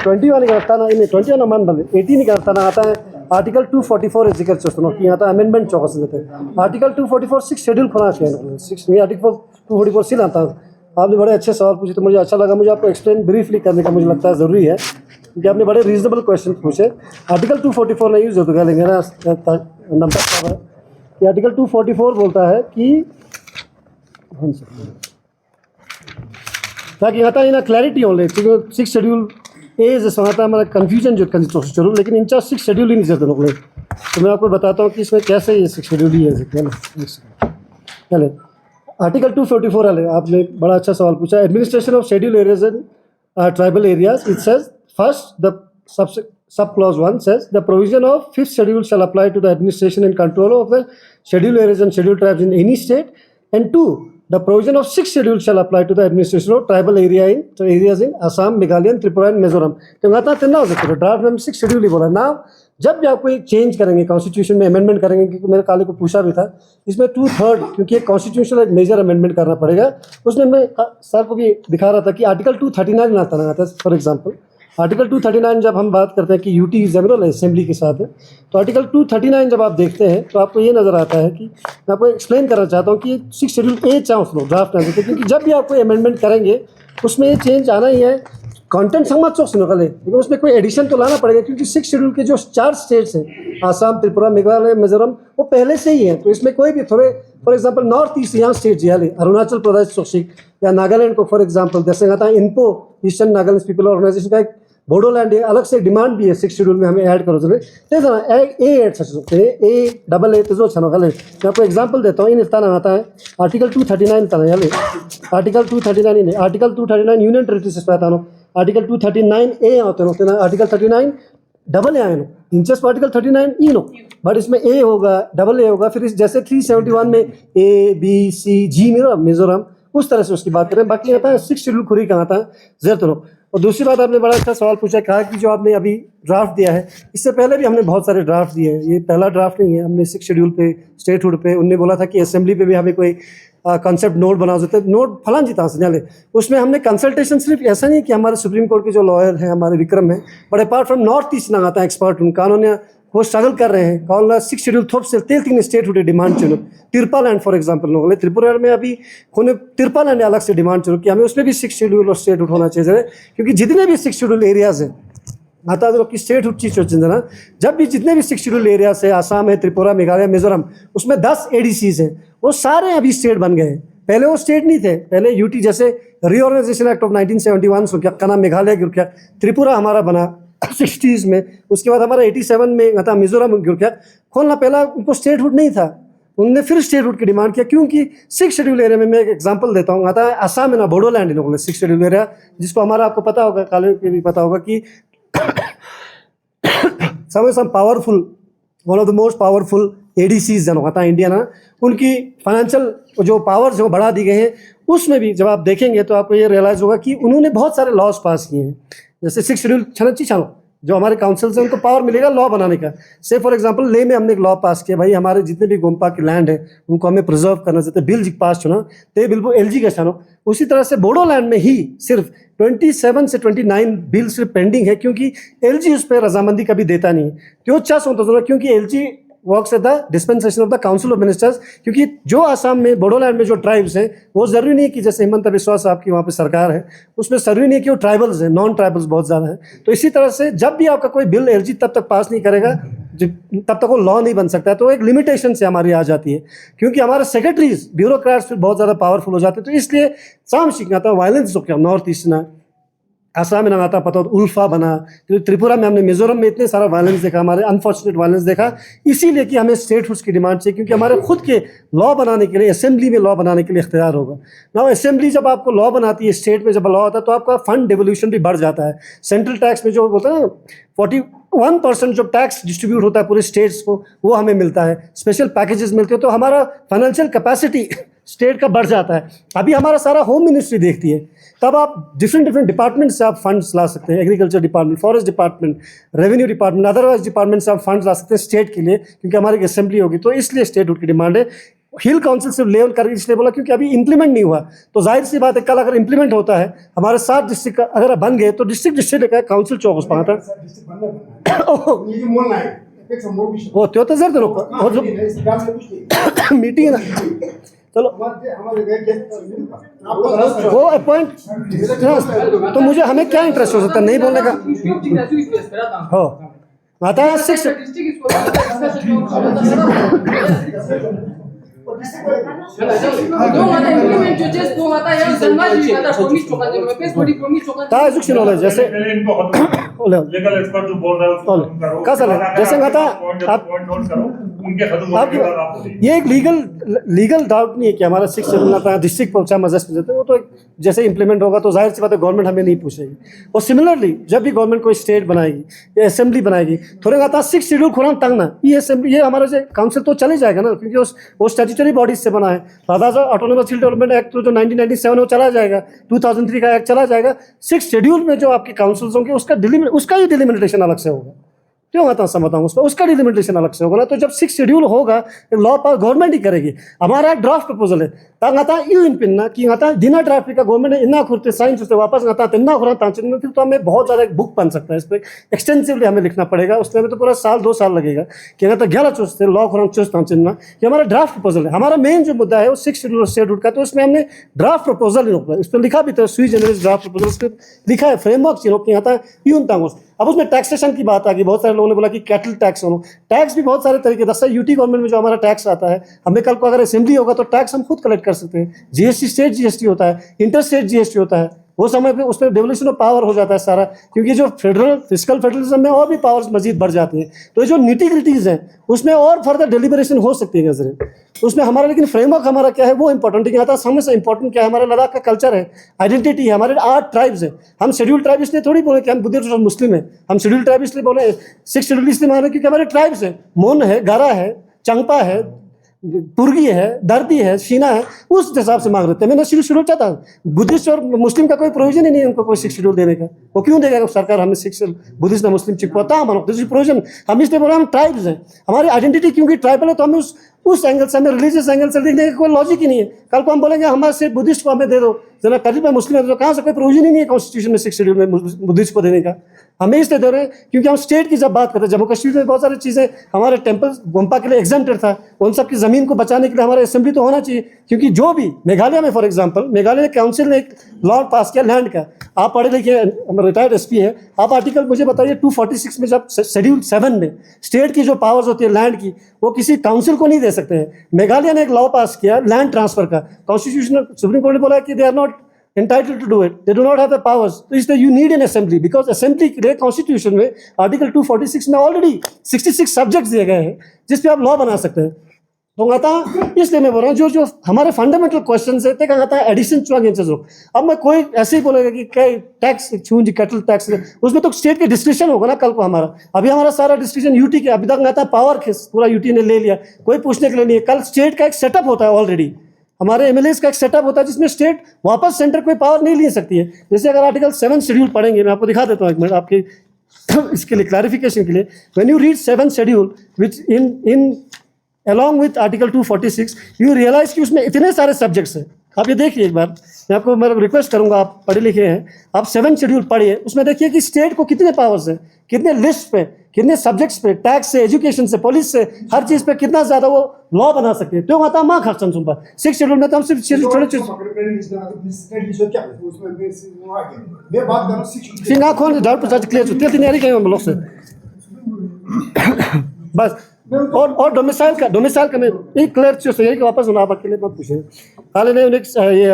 20 वाले करता ना इन्हें 21 नंबर बने 18 करता ना आता है आर्टिकल 244 जिक्र चुस्तनो कि आता अमेंडमेंट चौकस देते हैं आर्टिकल 244 6 शेड्यूल खोना चाहिए 6 नहीं आर्टिकल 244 सिल आता है आपने बड़े अच्छे सवाल पूछे तो मुझे अच्छा लगा मुझे आपको एक्सप्लेन ब्रीफली करने का मुझे लगता है ज़रूरी है क्योंकि आपने बड़े रीजनेबल क्वेश्चन पूछे आर्टिकल 244 नहीं यूज़ होता लेंगे ना नंबर क्या है कि आर्टिकल 244 बोलता है कि ताकि आता है ना क्लैरिटी हो ले 6 शेड्यूल ए जैसा आता हमारा कन्फ्यूजन जो जरूर, लेकिन इनका 6 शेड्यूल ही नहीं जरूर लोग। तो मैं आपको बताता हूँ कि इसमें कैसे ये 6 शेड्यूल ही है। चले आर्टिकल 244 वाले आपने बड़ा अच्छा सवाल पूछा। Administration of schedule areas and tribal areas, it says first the sub clause 1 says the provision of 5th schedule shall apply to the administration and control of the scheduled areas and scheduled tribes in any state, and 2 the provision of 6th schedule shall apply to the administration of tribal areas in Assam, Meghalaya, Tripura and Mizoram। तो आता ना हो सकता draft में 6 schedule ही बोला ना। जब भी आप कोई चेंज करेंगे कॉन्स्टिट्यूशन में अमेंडमेंट करेंगे, क्योंकि मेरे काले को पूछा भी था इसमें 2/3 क्योंकि एक कॉन्स्टिट्यूशनल एक मेजर अमेंडमेंट करना पड़ेगा। उसमें मैं सर को भी दिखा रहा था कि आर्टिकल 239 आता है। फॉर एग्जाम्पल आर्टिकल 239 जब हम बात करते हैं कि यूटी जनरल असेंबली के साथ है, तो आर्टिकल 239 जब आप देखते हैं तो आपको ये नज़र आता है कि मैं आपको एक्सप्लेन करना चाहता हूँ कि 6 शेड्यूल ए चाहे उसमें ड्राफ्ट ना देते, क्योंकि जब भी आप कोई अमेंडमेंट करेंगे उसमें ये चेंज आना ही है। कंटेंट समझ चौक सुनो कल, लेकिन उसमें कोई एडिशन तो लाना पड़ेगा, क्योंकि 6 शेड्यूल के जो 4 स्टेट्स हैं आसाम, त्रिपुरा, मेघालय, मिजोरम, वो पहले से ही है। तो इसमें कोई भी थोड़े फॉर एग्जांपल नॉर्थ ईस्ट यहाँ स्टेट जियाले अरुणाचल प्रदेश चौसिक या नागालैंड को फॉर एग्जांपल जैसे आता है इनको ईस्टर्न नागालैंड पीपल ऑर्गेनाइजेशन का एक बोडोलैंड अलग से डिमांड भी है 6 शेड्यूल में हमें ऐड करो। ए ऐड सकते हैं ए डबल ए तो अच्छा मैं आपको एग्जांपल देता हूँ। इन इतना आता है आर्टिकल 239 तना Yale article 239 in article 239 union territory से आता है। आर्टिकल 239 ए होते हैं आर्टिकल 39 डबल ए आए नो इंचेस आर्टिकल 39 ई नो, बट इसमें ए होगा डबल ए होगा। फिर जैसे 371 में ए बी सी जी मिजोरम उस तरह से उसकी बात करें। बाकी आता है 6 शेड्यूल खुरी का आता है जरूर। और दूसरी बात आपने बड़ा अच्छा सवाल पूछा, कहा कि जो आपने अभी ड्राफ्ट दिया है, इससे पहले भी हमने बहुत सारे ड्राफ्ट दिए हैं, ये पहला ड्राफ्ट नहीं है। हमने 6 शेड्यूल पे स्टेटहुड पे उनने बोला था कि असेंबली पे भी हमें कोई कॉन्सेप्ट नोट बना सकते, नोट फलान जी ताले उसमें हमने कंसल्टेशन सिर्फ ऐसा नहीं कि हमारे सुप्रीम कोर्ट के जो लॉयर हैं हमारे विक्रम हैं, but apart from north east ना आता है एक्सपर्ट उन कानून वो स्ट्रगल कर रहे हैं। कौन 6 शेड्यूल थोप से तेल 3 स्टेट हुए डिमांड चुनो तिरपा लैंड फॉर एग्जाम्पल लोग त्रिपुरा में अभी उन्हें तिरपा लैंड अलग से डिमांड चुनो कि हमें उसमें भी 6 शेड्यूल और स्टेट हुड होना चाहिए, क्योंकि जितने भी 6 शेड्यूल एरियाज हैं आता है कि स्टेट हुड चीज ना, जब भी जितने भी 6 शेड्यूल एरियाज है आसाम है, त्रिपुरा, मेघालय, मिजोरम, उसमें 10 ADCs हैं, वो सारे अभी स्टेट बन गए। पहले वो स्टेट नहीं थे, पहले यूटी जैसे रीऑर्गेनाइजेशन एक्ट ऑफ 1971 का नाम मेघालय गिर गया, त्रिपुरा हमारा बना 60s में, उसके बाद हमारा 87 में आता मिजोरम गिर गया खोलना। पहला उनको स्टेटहुड नहीं था, उन्होंने फिर स्टेटहुड की डिमांड किया, क्योंकि 6 शेड्यूल एरिया में मैं एक एग्जांपल देता हूँ। आता है आसाम में ना बोडोलैंड इन लोगों ने 6 शेड्यूल एरिया, जिसको हमारा आपको पता होगा, काले के भी पता होगा कि some powerful one of the most powerful ADCs जन होता है इंडिया ना, उनकी फाइनेंशियल जो पावर्स वो बढ़ा दी गए हैं। उसमें भी जब आप देखेंगे तो आपको ये रियलाइज़ होगा कि उन्होंने बहुत सारे लॉज पास किए हैं। जैसे 6 शेड्यूल छानो जो हमारे काउंसिल से उनको पावर मिलेगा लॉ बनाने का। से फॉर एग्जांपल ले में हमने एक लॉ पास किया, भाई हमारे जितने भी गोम्पा के लैंड है उनको हमें प्रिजर्व करना चाहते, बिल जी पास चुना तो बिल्कुल LG का छानो। उसी तरह से बोडोलैंड में ही सिर्फ 27 से 29 बिल सिर्फ पेंडिंग है, क्योंकि LG उस पर रजामंदी कभी देता नहीं है। क्यों चाह सोचता क्योंकि LG works at the dispensation of the council of ministers, क्योंकि जो आसाम में बोडोलैंड में जो ट्राइब्स हैं वो ज़रूरी नहीं है कि जैसे हिमंत बिस्वा साहब की वहाँ पे सरकार है उसमें ज़रूरी नहीं है कि वो ट्राइबल्स हैं, नॉन ट्राइबल्स बहुत ज़्यादा हैं। तो इसी तरह से जब भी आपका कोई बिल LG तब तक पास नहीं करेगा तब तक वो लॉ नहीं बन सकता है। तो एक लिमिटेशन से हमारी आ जाती है, क्योंकि हमारे सेक्रेटरीज ब्यूरोक्रेट्स फिर बहुत ज़्यादा पावरफुल हो जाते हैं। तो इसलिए साम सीखना था वायलेंस जो क्या नॉर्थ ईस्ट ना आसाम में ना आता पता हो उल्फा बना, त्रिपुरा में हमने मिजोरम में इतने सारा वायलेंस देखा, हमारे अनफॉर्चुनेट वायलेंस देखा, इसीलिए कि हमें स्टेटहुड्स की डिमांड चाहिए, क्योंकि हमारे खुद के लॉ बनाने के लिए असेंबली में लॉ बनाने के लिए इख्तियार होगा ना। असेंबली जब आपको लॉ बनाती है, स्टेट में जब लॉ होता है तो आपका फंड डिवोल्यूशन भी बढ़ जाता है। सेंट्रल टैक्स में जो बोलते हैं ना 41% जो टैक्स डिस्ट्रीब्यूट होता है पूरे स्टेट्स को वो हमें मिलता है, स्पेशल पैकेजेस मिलते हैं, तो हमारा फाइनेंशियल कैपेसिटी स्टेट का बढ़ जाता है। अभी हमारा सारा होम मिनिस्ट्री देखती है, तब आप डिफरेंट डिपार्टमेंट से आप फंड्स ला सकते हैं, agriculture department, forest department, revenue department, otherwise department से आप फंड्स ला सकते हैं स्टेट के लिए, क्योंकि हमारी असेंबली होगी। तो इसलिए स्टेटहुड की डिमांड है। हिल काउंसिल से लेवल कर इसलिए बोला क्योंकि अभी इंप्लीमेंट नहीं हुआ, तो जाहिर सी बात है कल अगर इंप्लीमेंट होता है हमारे 7 डिस्ट्रिक्ट अगर बन गए तो डिस्ट्रिक्ट का काउंसिल चौकस पाता वो त्यो तो जर मीटिंग है ना, चलो वो अपॉइंट तो मुझे हमें क्या इंटरेस्ट हो सकता है नहीं बोलने का हो आता है 6 ता एजुकेशन होला जैसे लीगल एक्सपर्ट जो बोल रहा है उसको खत्म करो। का सर जैसे कहता आप पॉइंट नोट करो, उनके खत्म होने के बाद आप बोलिए। ये एक लीगल डाउट नहीं है कि हमारा 6 शेड्यूल आता है डिस्ट्रिक्ट पहुंचा मजहब में, वो तो जैसे इंप्लीमेंट होगा तो जाहिर सी बात है गवर्नमेंट हमें नहीं पूछेगी। और सिमिलरली जब भी गवर्नमेंट कोई स्टेट बनाएगी या असेंबली बनाएगी, थोड़े कहता 6 शेड्यूल खुरान तंग ना ये असेंबली ये हमारा जो काउंसिल तो चले जाएगा ना, क्योंकि वो स्टैट्यूटरी बॉडीज से बना है। दादा ऑटोनोमस हिल डेवलपमेंट एक्ट जो 1997 वो चला जाएगा, 2003 का एक्ट चला जाएगा। 6 शेड्यूल में जो आपके काउंसिल्स होंगे उसका ही डिलिमिटेशन अलग से होगा। क्यों आता समझता हूँ उसका डिलिमिटेशन अलग से होगा ना। तो जब 6 शेड्यूल होगा लॉ पास गवर्नमेंट ही करेगी। हमारा एक ड्राफ्ट प्रपोजल है तांग आता यू इन पिन ना कि आता दिना ड्राफ्ट का गवर्नमेंट ने इन्ना खुरते साइंस से वापस आता तिन्ना खुरा तांचन में, फिर तो हमें बहुत ज़्यादा एक बुक बन सकता है। इस पर एक्सटेंसिवली हमें लिखना पड़ेगा, उसमें हमें तो पूरा साल 2 साल लगेगा कि अगर तो 11 चुस्ते लॉ खुरा चुस्त तांचन में। ये हमारा ड्राफ्ट प्रपोजल है। हमारा मेन जो मुद्दा है वो 6 शेड्यूल स्टेटहुड का, तो उसमें हमने ड्राफ्ट प्रपोजल ही रोका, इस पर लिखा भी था सुई जनरल ड्राफ्ट प्रपोजल, उस पर लिखा है फ्रेमवर्क चीनों की आता यून तांगोस। अब उसमें टैक्सेशन की बात आ गई, बहुत सारे लोगों ने बोला कि कैटल टैक्स हो, टैक्स भी बहुत सारे तरीके। दस्ता यूटी गवर्नमेंट में जो हमारा टैक्स आता है, हमें कल को अगर असेंबली होगा तो टैक्स हम खुद कलेक्ट कर सकते हैं। जीएसटी स्टेट जीएसटी होता है, इंटर स्टेट जीएसटी होता है, वो समय पे उसमें डेवोल्यूशन ऑफ पावर हो जाता है सारा, क्योंकि जो फिजिकल फेडरलिज्म में और भी पावर्स मजीद बढ़ जाती हैं। तो जो निटी-ग्रिटीज हैं उसमें और फर्दर डेलिब्रेशन हो सकती है नजरें उसमें हमारा। लेकिन फ्रेमवर्क हमारा क्या है वो इंपॉर्टेंट है। आता समय से इंपॉर्टेंट क्या है, हमारे लद्दाख का कल्चर है, आइडेंटिटी है, हमारे 8 ट्राइब्स हैं। हम शेड्यूल ट्राइब इसलिए थोड़ी बोले कि हम बुद्धिस्ट और मुस्लिम हैं, हम शेड्यूल ट्राइब इसलिए बोले 6 शेड्यूल इसलिए माने क्योंकि हमारे ट्राइब्स हैं, मोन है, गारा है, चंपा है, पुर्गी है, दर्दी है, शीना है, उस हिसाब से मांग रहे थे। मैंने शेड्यूल चाहता हूँ। बुद्धिस्ट और मुस्लिम का कोई प्रोविजन ही नहीं है उनको कोई 6 शेड्यूल देने का। वो क्यों देगा सरकार हमें 6 बुद्धिस्ट ना मुस्लिम चिपकता मानो प्रोविजन। हम इसलिए बोल रहे हम ट्राइब्स हैं, हमारी आइडेंटिटी क्योंकि ट्राइबल है तो हमें उस एंगल से, हमें रिलीजियस एंगल से देखने का कोई लॉजिक ही नहीं है। कल को हम बोलेंगे हमारे सिर्फ बुद्धिस्ट को हमें दे दो, जना करीब में मुस्लिम है, तो कहाँ से कोई प्रोविजन ही नहीं है कॉन्स्टिट्यूशन में 6 शेड्यूल में बुद्धिस्ट को देने का। हमें इसलिए दे रहे हैं क्योंकि हम स्टेट की जब बात करते हैं, जम्मू कश्मीर में बहुत सारी चीज़ें हमारे टेम्पल गोम्पा के लिए एग्जेम्प्टेड था, उन सब की ज़मीन को बचाने के लिए हमारा असेंबली तो होना चाहिए। क्योंकि जो भी मेघालय में फॉर एग्जांपल, मेघालय काउंसिल ने एक लॉ पास किया लैंड का। आप पढ़े लिखे रिटायर्ड एसपी है, आप आर्टिकल मुझे बताइए 246 में जब शेड्यूल 7 में स्टेट की जो पावर्स होती है लैंड की, वो किसी काउंसिल को नहीं दे सकते हैं। मेघालय ने एक लॉ पास किया लैंड ट्रांसफर का, कॉन्स्टिट्यूशनल सुप्रीम कोर्ट ने बोला कि they are not entitled to do it, they do not have the powers। तो इसलिए you need an assembly, because assembly के लिए कॉन्स्टिट्यूशन में आर्टिकल 246 में ऑलरेडी 66 सब्जेक्ट्स दिए गए हैं जिस पे आप लॉ बना सकते हैं। तो कहता इसलिए मैं बोल रहा हूँ जो हमारे फंडामेंटल क्वेश्चन है कहता है एडिशन चुनाव। अब मैं कोई ऐसे ही बोलेगा कि कई टैक्स छूंज कैटल टैक्स, उसमें तो स्टेट के डिस्क्रिप्शन होगा ना कल को हमारा। अभी हमारा सारा डिस्क्रिप्शन यूटी के, अभी तक कहता है पावर पूरा यूटी ने ले लिया, कोई पूछने के लिए नहीं है। कल स्टेट का एक सेटअप होता है ऑलरेडी, हमारे एमएलएस का एक सेटअप होता है जिसमें स्टेट वापस सेंटर कोई पावर नहीं ले सकती है। जैसे अगर आर्टिकल 7 शेड्यूल पढ़ेंगे, मैं आपको दिखा देता हूँ एक मिनट आपके इसके लिए क्लैरिफिकेशन के लिए। When you read 7 schedule which in along with article 246 you realise कि उसमें इतने सारे सब्जेक्ट्स हैं। आप ये देखिए एक बार, मैं आपको मैं रिक्वेस्ट करूंगा, आप पढ़े लिखे हैं, आप 7 शेड्यूल पढ़िए, उसमें देखिए कि स्टेट को कितने पावर्स हैं, कितने लिस्ट पे, कितने सब्जेक्ट्स पे, टैक्स से, एजुकेशन से, पुलिस से, हर चीज़ पे कितना ज़्यादा वो लॉ बना सकते हैं। तो आता माँ खर्चन सुन पर 6 शेड्यूल में तो हम सिर्फ छोटे छोटे सिंगा खोन डाउट प्रचार क्लियर छुट्टी नहीं आ रही कहीं हम लोग से बस। और डोमिसाइल का मैं एक क्लियर चीज है कि वापस आप अकेले मत पूछे। काले ने ये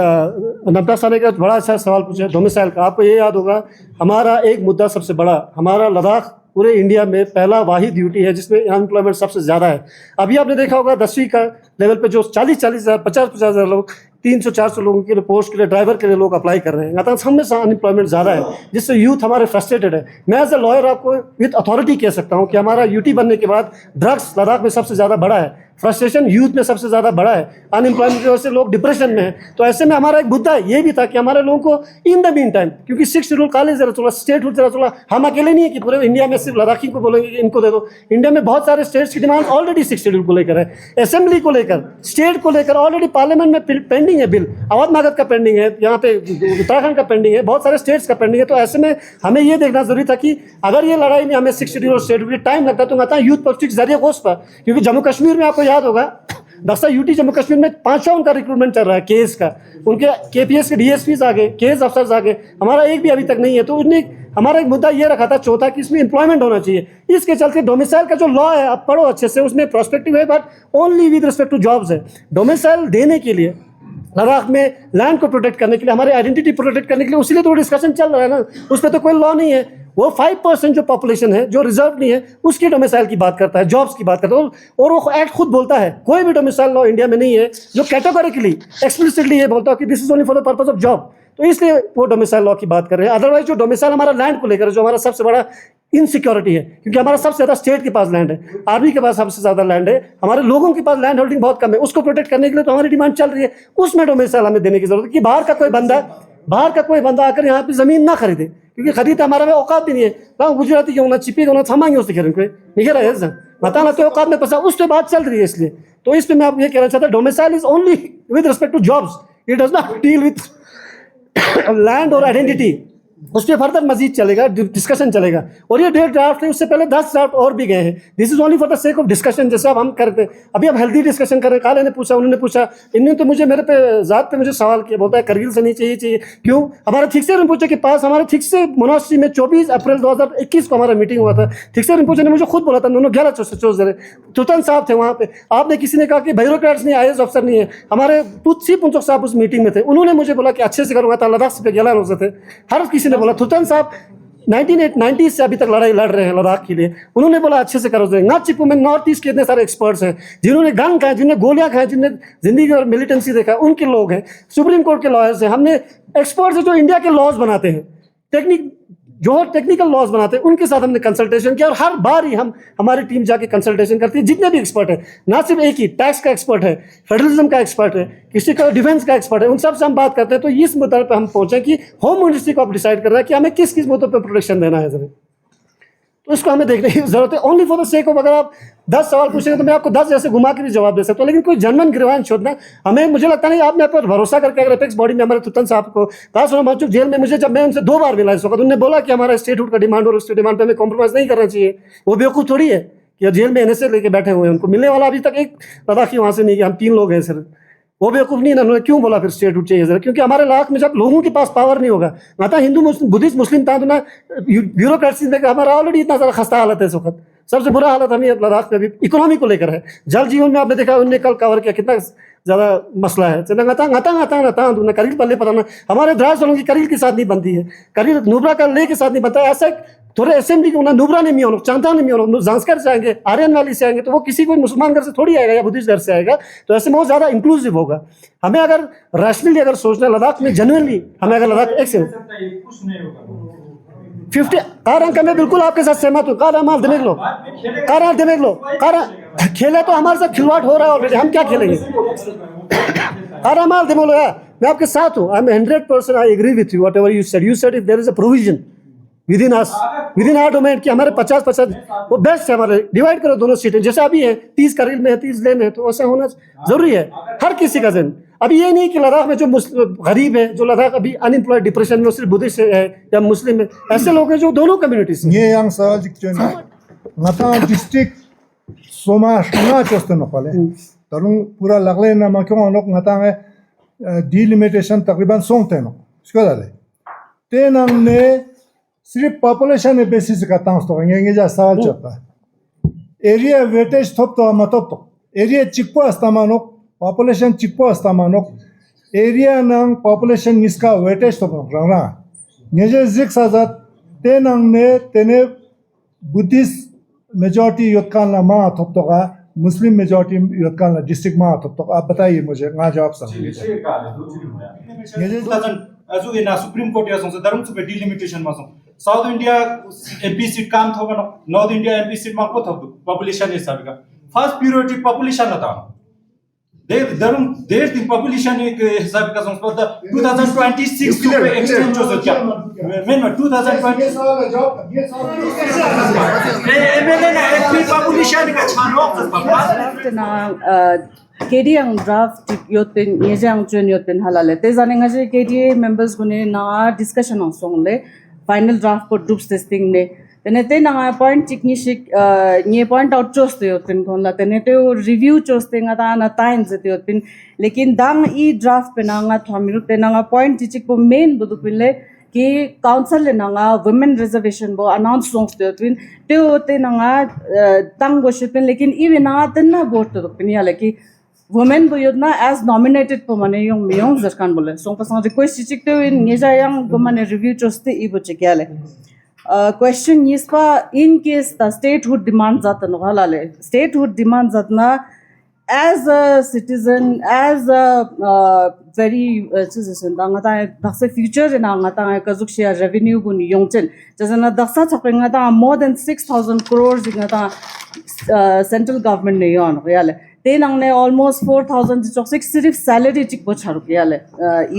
नब्बा साल का बड़ा अच्छा सवाल पूछा डोमिसाइल का। आपको ये याद होगा हमारा एक मुद्दा सबसे बड़ा, हमारा लद्दाख पूरे इंडिया में पहला वाहिद यूटी है जिसमें अनएम्प्लॉयमेंट सबसे ज़्यादा है। अभी आपने देखा होगा 10वीं का लेवल पे जो 40,000 50,000 50,000 लोग 300-400 लोगों के लिए पोस्ट के लिए, ड्राइवर के लिए लोग अप्लाई कर रहे हैं। मतलब हमेशा अनएम्प्लॉयमेंट ज़्यादा है जिससे यूथ हमारे फ्रस्ट्रेटेड है। मैं एज ए लॉयर आपको विद अथॉरिटी कह सकता हूँ कि हमारा यूटी बनने के बाद ड्रग्स लद्दाख में सबसे ज़्यादा बढ़ा है, फ्रस्ट्रेशन यूथ में सबसे ज़्यादा बढ़ा है, अनएम्प्लॉयमेंट की वजह से लोग डिप्रेशन में हैं। तो ऐसे में हमारा एक मुद्दा ये भी था कि हमारे लोगों को इन द मीन टाइम, क्योंकि 6 शेड्यूल कॉलेज जरा चला, स्टेट हुड जरा चला, हम अकेले नहीं है कि पूरे इंडिया में सिर्फ लद्दाखी को बोलेंगे कि इनको दे दो। इंडिया में बहुत सारे स्टेट्स की डिमांड ऑलरेडी 6 शेड्यूल को लेकर है, असेंबली को लेकर, स्टेट को लेकर ऑलरेडी पार्लियामेंट में पेंडिंग है बिल। अवध मागध का पेंडिंग है, यहाँ पे उत्तराखंड का पेंडिंग है, बहुत सारे स्टेट्स का पेंडिंग है। तो ऐसे में हमें ये देखना जरूरी था कि अगर ये लड़ाई में हमें 6 शेड्यूल और स्टेट के टाइम लगता तो आता यूथ पॉलिटिक्स जरिए कोर्स पर, क्योंकि जम्मू कश्मीर में आपको याद होगा दस्ता यूटी जम्मू कश्मीर में 5 उनका रिक्रूटमेंट चल रहा है केस का, उनके केपीएस के डीएसपीज आ गए, केस अफसर्स आ गए, हमारा एक भी अभी तक नहीं है। तो उन्हें हमारा एक मुद्दा ये रखा था चौथा कि इसमें एम्प्लॉयमेंट होना चाहिए। इसके चलते डोमिसाइल का जो लॉ है आप पढ़ो अच्छे से, उसमें प्रोस्पेक्टिव है but only with respect to jobs है। डोमिसाइल देने के लिए लद्दाख में लैंड को प्रोटेक्ट करने के लिए, हमारे आइडेंटिटी प्रोटेक्ट करने के लिए, उसीलिए तो डिस्कशन चल रहा है ना, उस पर तो कोई लॉ नहीं है। वो 5% जो पॉपुलेशन है जो रिजर्व नहीं है उसकी डोमिसाइल की बात करता है, जॉब्स की बात करता है, और वो एक्ट खुद बोलता है कोई भी डोमिसाइल लॉ इंडिया में नहीं है जो कैटेगोरिकली एक्सप्लिसिटली ये बोलता है कि this is only for the purpose of job. तो इसलिए वो डोमिसाइल लॉ की बात कर रहे हैं। अदरवाइज जो डोमिसाइल हमारा लैंड को लेकर जो हमारा सबसे बड़ा इनसिक्योरिटी है, क्योंकि हमारा सबसे ज़्यादा स्टेट के पास लैंड है, आर्मी के पास सबसे ज़्यादा लैंड है, हमारे लोगों के पास लैंड होल्डिंग बहुत कम है, उसको प्रोटेक्ट करने के लिए तो हमारी डिमांड चल रही है। उसमें डोमिसाइल हमें देने की जरूरत है कि बाहर का कोई बंदा आकर यहाँ पे ज़मीन ना खरीदे, क्योंकि खरीद हमारा में औकात भी नहीं है। गुजराती क्यों ना चिपी क्यों ना थमाएंगे उससे खेल कोई निकल है बताना तो औकात में फंसा, उस पर बात चल रही है। इसलिए तो इस पर मैं आप ये कहना चाहता हूँ domicile is only with respect to jobs, it does not deal with land और आइडेंटिटी। उस पर फर्दर मजीद चलेगा, डिस्कशन चलेगा। और ये 1.5 ड्राफ्ट है, उससे पहले 10 ड्राफ्ट और भी गए हैं। This is only for the sake of discussion, जैसे अब हम करते हैं। अभी हम हेल्दी डिस्कशन कर रहे हैं। काले ने पूछा, उन्होंने पूछा, इन्होंने तो मुझे मेरे पे ज़ात पे मुझे सवाल किया, बोलता है करगिल से नहीं चाहिए। क्यों? हमारे थिक्से रिम्पोचे के पास, हमारे थिक्से मोनास्ट्री में 24 अप्रैल 2021 को हमारा मीटिंग हुआ था। थिक्से रिम्पोचे ने मुझे खुद बोला था, दोनों 11 चोज रहे तुतन साहब थे वहाँ पे। आपने किसी ने कहा कि ब्यूरोक्रेट्स नहीं, IAS अफसर नहीं है, हमारे पुत्सी पुंचक साहब उस मीटिंग में थे। उन्होंने मुझे बोला कि अच्छे से करूँगा था, लद्दाख पे 11 रोज़े थे। हर किसी ने बोला, तुतन साहब 1990 से अभी तक लड़ाई लड़ रहे हैं लद्दाख के लिए, उन्होंने बोला अच्छे से करो। ना चिपू में नॉर्थ ईस्ट के इतने सारे एक्सपर्ट्स हैं जिन्होंने गन खाए, जिन्होंने गोलियां खाए, जिन्होंने जिंदगी और मिलिटेंसी देखा, उनके लोग हैं। सुप्रीम कोर्ट के लॉयर्स हैं, हमने एक्सपर्ट्स हैं जो इंडिया के लॉज बनाते हैं, टेक्निकल लॉज बनाते हैं, उनके साथ हमने कंसल्टेशन किया। और हर बार ही हमारी टीम जाके कंसल्टेशन करती है, जितने भी एक्सपर्ट है, ना सिर्फ एक ही टैक्स का एक्सपर्ट है, फेडरलिज्म का एक्सपर्ट है, किसी का डिफेंस का एक्सपर्ट है, उन सब से हम बात करते हैं। तो इस मुद्दे पर हम पहुंचे कि होम मिनिस्ट्री को आप डिसाइड कर रहा है कि हमें किस किस मुद्दों पर प्रोटेक्शन देना है जरा, तो इसको हमें देखने की जरूरत है। Only for the sake of, अगर आप 10 सवाल पूछेंगे तो मैं आपको 10 जैसे घुमा के भी जवाब दे सकता हूँ, लेकिन कोई जनमन ग्रीवांश शोधना हमें, मुझे लगता नहीं आप मेरे पर भरोसा करके अगर अपेक्स बॉडी में हमारे तुतन साहब को कहा सुना मचुक जेल में, मुझे जब मैं उनसे 2 बार मिला इस वक्त, उन्होंने बोला कि हमारा स्टेटहुड का डिमांड और उसके डिमांड पर हमें कॉम्प्रोमाइज़ नहीं करना चाहिए। वो बेवकूफ़ थोड़ी है कि जेल में NSA लेके बैठे हुए हैं, उनको मिलने वाला अभी तक एक लद्दाखी वहाँ से नहीं, कि हम 3 लोग हैं सिर्फ। वो बेवकूफ़ नहीं है ना, उन्होंने क्यों बोला फिर स्टेटहुड चाहिए जरा, क्योंकि हमारे इलाके में जब लोगों के पास पावर नहीं होगा, ना हिंदू मुस्लिम बुद्धिस्ट मुस्लिम था तो ना ब्यूरोक्रेसी में, हमारा ऑलरेडी इतना ज़्यादा खस्ता हालत है इस वक्त। सबसे बुरा हालत हमें लद्दाख में अभी इकोनॉमी को लेकर है। जल जीवन में आपने देखा, उन्होंने कल कवर किया, कितना ज़्यादा मसला है। करील पल्ले पता ना, हमारे द्रास वालों की करील के साथ नहीं बनती है, करील नुब्रा का ले के साथ नहीं बनता है। ऐसा थोड़े असेंबली को ना नुब्रा ने मियों, चांदा ने मियों, जांस्कर से आएंगे, आर्यन वाली से आएंगे, तो वो किसी कोई मुसलमान घर से थोड़ी आएगा या बुद्धिस्ट घर से आएगा। तो ऐसे बहुत ज़्यादा इंक्लूसिव होगा। हमें अगर रैशनली अगर सोचना लद्दाख में जेन्युइनली, हमें अगर लद्दाख एक से 50 कार अंक में बिल्कुल आपके साथ सहमत हूँ। कार माल दिमाग लो, कार खेले तो हमारे साथ खिलवाड़ हो रहा है ऑलरेडी, हम क्या खेलेंगे? कार माल दिमाग लो यार, मैं आपके साथ हूँ। I am 100% I agree with you whatever you said if there is a provision within our domain कि हमारे 50% वो बेस्ट है, हमारे डिवाइड करो दोनों सीटें, जैसे अभी है 30 करगिल में है, 30 लेह में है, तो ऐसा होना जरूरी है हर किसी का जन। अभी ये नहीं कि लद्दाख में जो गरीब है, जो लद्दाख अभी अनएम्प्लॉयड डिप्रेशन में सिर्फ बुद्धिस्ट है या मुस्लिम है, ऐसे लोग हैं जो दोनों कम्युनिटी से। ये yang sa jikjona ngata district soma shna choste no pale tarung pura lagle na ma kyo onok ngata में डिलिमिटेशन तकरीबन 100 नो इसको डाले तेनंग ने सिर्फ पॉपुलेशन बेसिस का तांस तो ये जा सवाल चलता है। एरिया वेटेज थोप तो मतोप तो एरिया चिक्पो अस्तामानो पॉपुलेशन चिक्पो अस्तामानो एरिया नंग पॉपुलेशन इसका वेटेज तो रंगा ये जिक साजात तेनंग ने तेने बुद्धिस्ट मेजॉरिटी योत्कान मा थोप तो का मुस्लिम मेजॉरिटी योत्कान डिस्ट्रिक्ट मा थोप तो आप बताइए मुझे ना जवाब समझिए। ये ना सुप्रीम कोर्ट या संसद धर्म सुपे डिलिमिटेशन मा साउथ इंडिया MP सीट काम थोगा न नॉर्थ इंडिया MP सीट मा को थोप पॉपुलेशन हिसाब का फर्स्ट प्रायोरिटी पॉपुलेशन था देर दी पॉपुलेशन एक हिसाब का संस्पद 2026 पे एक्सटेंड हो सकता मैं 2020 एमएलए ना MP पॉपुलेशन का छानो KDA draft yotin yejang chun yotin halale te janinga je KDA members gune na discussion on song le final draft ko groups testing ne tene te na point technique nye point out choste yotin konla tene te review choste nga ta na time zete yotin lekin dang e draft pe na nga thamir te na point chichik ko main budu pile कि council ले नंगा women reservation बो announce songs ते twin ते नंगा तंग गोशिपिन लेकिन इवे नंगा तना वोट तो पिन या कि women bu yodna as nominated po mane yung miyong zarkan bole so pasang request chikte in ngeja yang bu mane review choste ibo chikyale question yispa in case the statehood demands zat no halale statehood demands zatna as a citizen as a very citizen danga ta dakse future na ngata kazuk share revenue bun yongchen jazana daksa chaprenga ta more than 6000 crores ngata central government ne yon yale they nangne almost 4000 chok six sirif salary chik bochar yale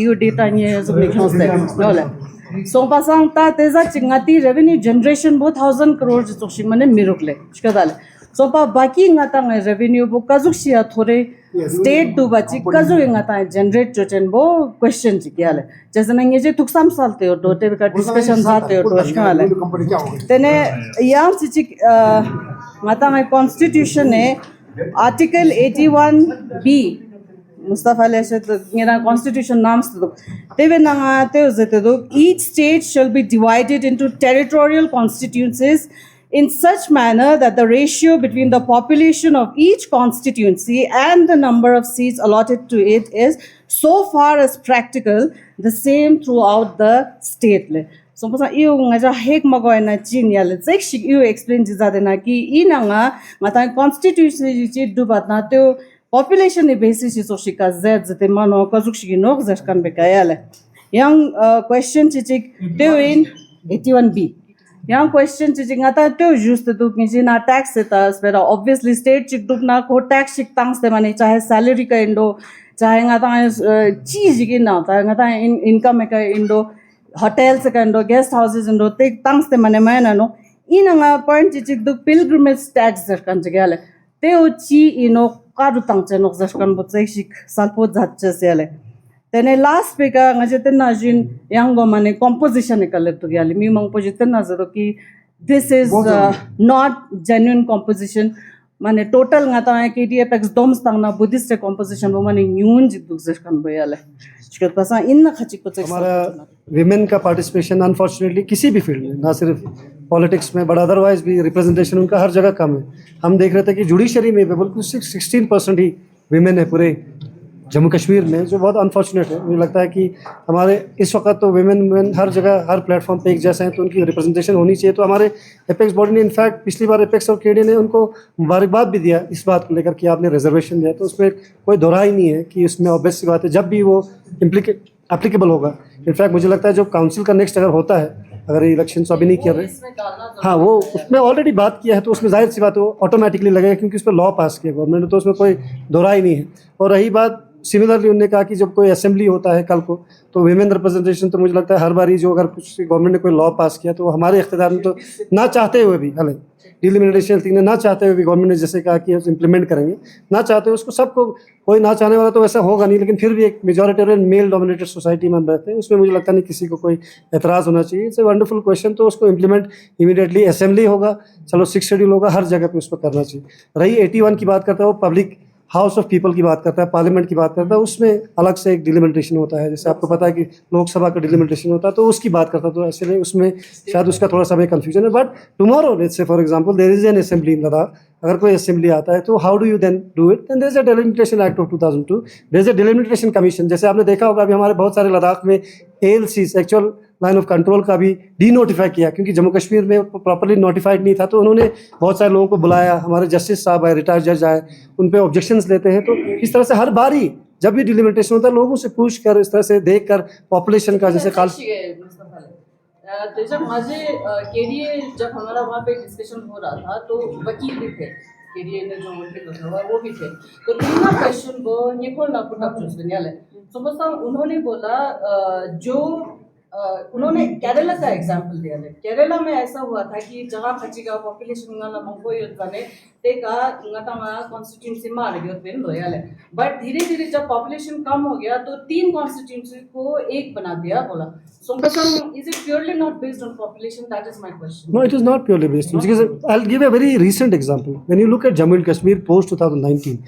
eu data nye zuk ne khonste yole so pasang ta teza chingati revenue generation bo 1000 crores chok shi mane mirukle shkadale so pa baki ngata ngai revenue bo kazuk shia thore state to bachi kazu ngata generate chochen bo question chi yale jasana nge je tuksam salte do te ka discussion thate do shkale tene yam chi ngata ngai constitution ne Article 81B Mustafa Ali said ngira constitution names to teve nanga te uzete do each state shall be divided into territorial constituencies in such manner that the ratio between the population of each constituency and the number of seats allotted to it is so far as practical the same throughout the state so pasa iu ngaja hek magoy na chin yal zek shik iu explain jiza de na ki inanga mata constitution ji dubat na to population basis so shika z zete mano kazuk shigi nok zaskan be kayale yang question chichik to in 81B yang question chichik ngata to just to ki na tax eta spera obviously state chik dup na ko tax chik tang se mane chahe salary ka indo chahe ngata cheese gi na ta ngata income ka indo hotels kando guest houses and take thanks te mane mana no inanga point chik du pilgrimage tax zer kan jagale te uchi ino karu tang chen ok zer kan bo chik salpo jat chesele tene last pe ka ngajete na jin yango mane composition ekale to gyali mi mang pojite na zero ki this is not genuine composition mane total ngata hai KTFX doms tang na buddhist composition bo mane nyun jik du zer kan boyale हमारा women का participation unfortunately किसी भी field में ना सिर्फ politics में but otherwise भी representation उनका हर जगह कम है हम देख रहे थे कि जुडिशरी में बिल्कुल 16% ही विमेन है पूरे जम्मू कश्मीर में जो बहुत अनफॉर्चुनेट है मुझे लगता है कि हमारे इस वक्त तो विमेन हर जगह हर प्लेटफॉर्म पे एक जैसे हैं तो उनकी रिप्रेजेंटेशन होनी चाहिए तो हमारे एपेक्स बॉडी ने इनफैक्ट पिछली बार एपेक्स और केडी ने उनको मुबारकबाद भी दिया इस बात को लेकर कि आपने रिजर्वेशन दिया तो उसमें कोई दोहरा ही नहीं है कि उसमें ऑब्वियस सी बात है जब भी वो एप्लीकेबल होगा इनफैक्ट मुझे लगता है जो काउंसिल का नेक्स्ट अगर होता है अगर इलेक्शन तो अभी नहीं किया रहे हाँ वो उसमें ऑलरेडी बात किया है तो उसमें जाहिर सी बात है वो ऑटोमेटिकली लगेगा क्योंकि उस पर लॉ पास किया गवर्नमेंट ने तो उसमें कोई दोहरा ही नहीं है और रही बात सिमिलरली उन्होंने कहा कि जब कोई असेंबली होता है कल को तो विमेन रिप्रेजेंटेशन तो मुझे लगता है हर बारी जो अगर कुछ गवर्नमेंट ने कोई लॉ पास किया तो हमारे इख्तियार में तो ना चाहते हुए भी हालांकि डिलिमिटेशन थिंग ने ना चाहते हुए भी गवर्नमेंट ने जैसे कहा कि इम्प्लीमेंट करेंगे ना चाहते हुए उसको सबको कोई ना चाहने वाला तो वैसा होगा नहीं लेकिन फिर भी एक मेजॉरिटेरियन मेल डोमिनेटेड सोसाइटी में हम रहते हैं उसमें मुझे लगता नहीं किसी को कोई एतराज़ होना चाहिए इट्स ए वंडरफुल क्वेश्चन तो उसको इम्प्लीमेंट इमीडिएटली असेंबली होगा चलो 6 शेड्यूल होगा हर जगह पे उसको करना चाहिए रही 81 की बात करता है वो पब्लिक हाउस ऑफ पीपल की बात करता है पार्लियामेंट की बात करता है उसमें अलग से एक डिलिमिटेशन होता है जैसे आपको पता है कि लोकसभा का डिलिमिटेशन होता है तो उसकी बात करता है तो ऐसे नहीं उसमें शायद उसका थोड़ा सा हमें कन्फ्यूजन है but tomorrow let's say for example there is an assembly in Ladakh अगर कोई असेंबली आता है तो how do you then do it then there is a delimitation act of 2002 there is a delimitation commission जैसे आपने देखा होगा अभी हमारे बहुत सारे लद्दाख में ALCs actual line of control का भी डी नोटिफाई किया क्योंकि जम्मू कश्मीर में प्रॉपर्ली नोटिफाइड नहीं था तो उन्होंने बहुत सारे लोगों को बुलाया हमारे जस्टिस साहब आए रिटायर्ड जज आए उन पे ऑब्जेक्शंस लेते हैं तो इस तरह से हर बारी जब भी डिलिमिटेशन होता है लोगों से पूछ कर इस तरह से देख कर पॉपुलेशन का जैसे काल तो जब मुझे केडीए जब हमारा वहाँ पे डिस्कशन हो रहा था तो वकील भी थे केडीए ने जो वकील था वो भी थे तो तीनों क्वेश्चन को निकोल ना पुट अप चूज करने वाले समझता हूँ उन्होंने बोला जो उन्होंने केरला का एग्जांपल दिया है केरला में ऐसा हुआ था कि जहाँ खची का पॉपुलेशन वाला मंगो योद्धाने ते का ngata कॉन्स्टिट्यूंसी मार गया पेन लोयल है बट धीरे धीरे जब पॉपुलेशन कम हो गया तो 3 कॉन्स्टिट्यूंसी को एक बना दिया बोला so is it purely not based on population that is my question no it is not purely based on because I'll give a very recent example when you look at Jammu and Kashmir post 2019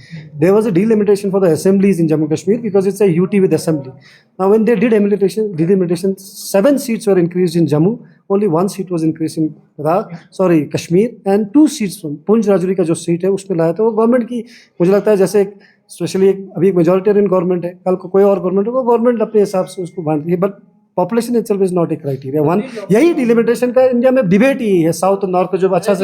there was a delimitation for the assemblies in Jammu and Kashmir because it's a UT with assembly Now, when they did delimitation, 7 seats were increased in Jammu, only 1 seat was increased in Kashmir, and 2 seats from Punj Rajouri का जो seat है उसमें लाया था वो government की, मुझे लगता है जैसे स्पेशली अभी मेजॉरिटेरियन गवर्नमेंट है, कल को कोई और गवर्नमेंट होगा, गवर्नमेंट अपने हिसाब से उसको बांटती है, but population itself is not A criteria one. यही डिलिमिटेशन का इंडिया में डिबेट ही है, साउथ और नॉर्थ को जो अच्छा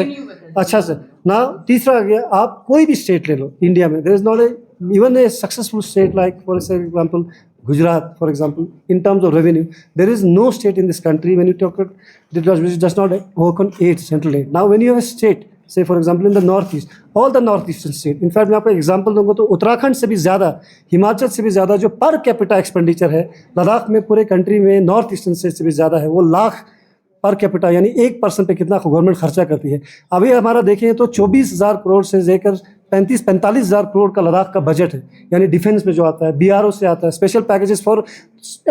से ना। तीसरा आ गया, आप कोई भी स्टेट ले लो इंडिया में, there is not a even a successful state like for example Gujarat, for example, in terms of revenue, there is no state in this country when you talk about which does not work on aid, central aid. Now when you have a state, say for example in the northeast, all the northeastern state, in fact मैं आपको example दूंगा तो उत्तराखंड से भी ज़्यादा, हिमाचल से भी ज़्यादा जो पर कैपिटा एक्सपेंडिचर है लद्दाख में पूरे कंट्री में नॉर्थ ईस्टर्न स्टेट से भी ज़्यादा है, वो लाख पर कैपिटा यानी 1% पे कितना गवर्नमेंट खर्चा करती है। अभी हमारा देखें तो 24,000 करोड़ से लेकर 45,000 करोड़ का लद्दाख का बजट है, यानी डिफेंस में जो आता है, BRO से आता है, special packages for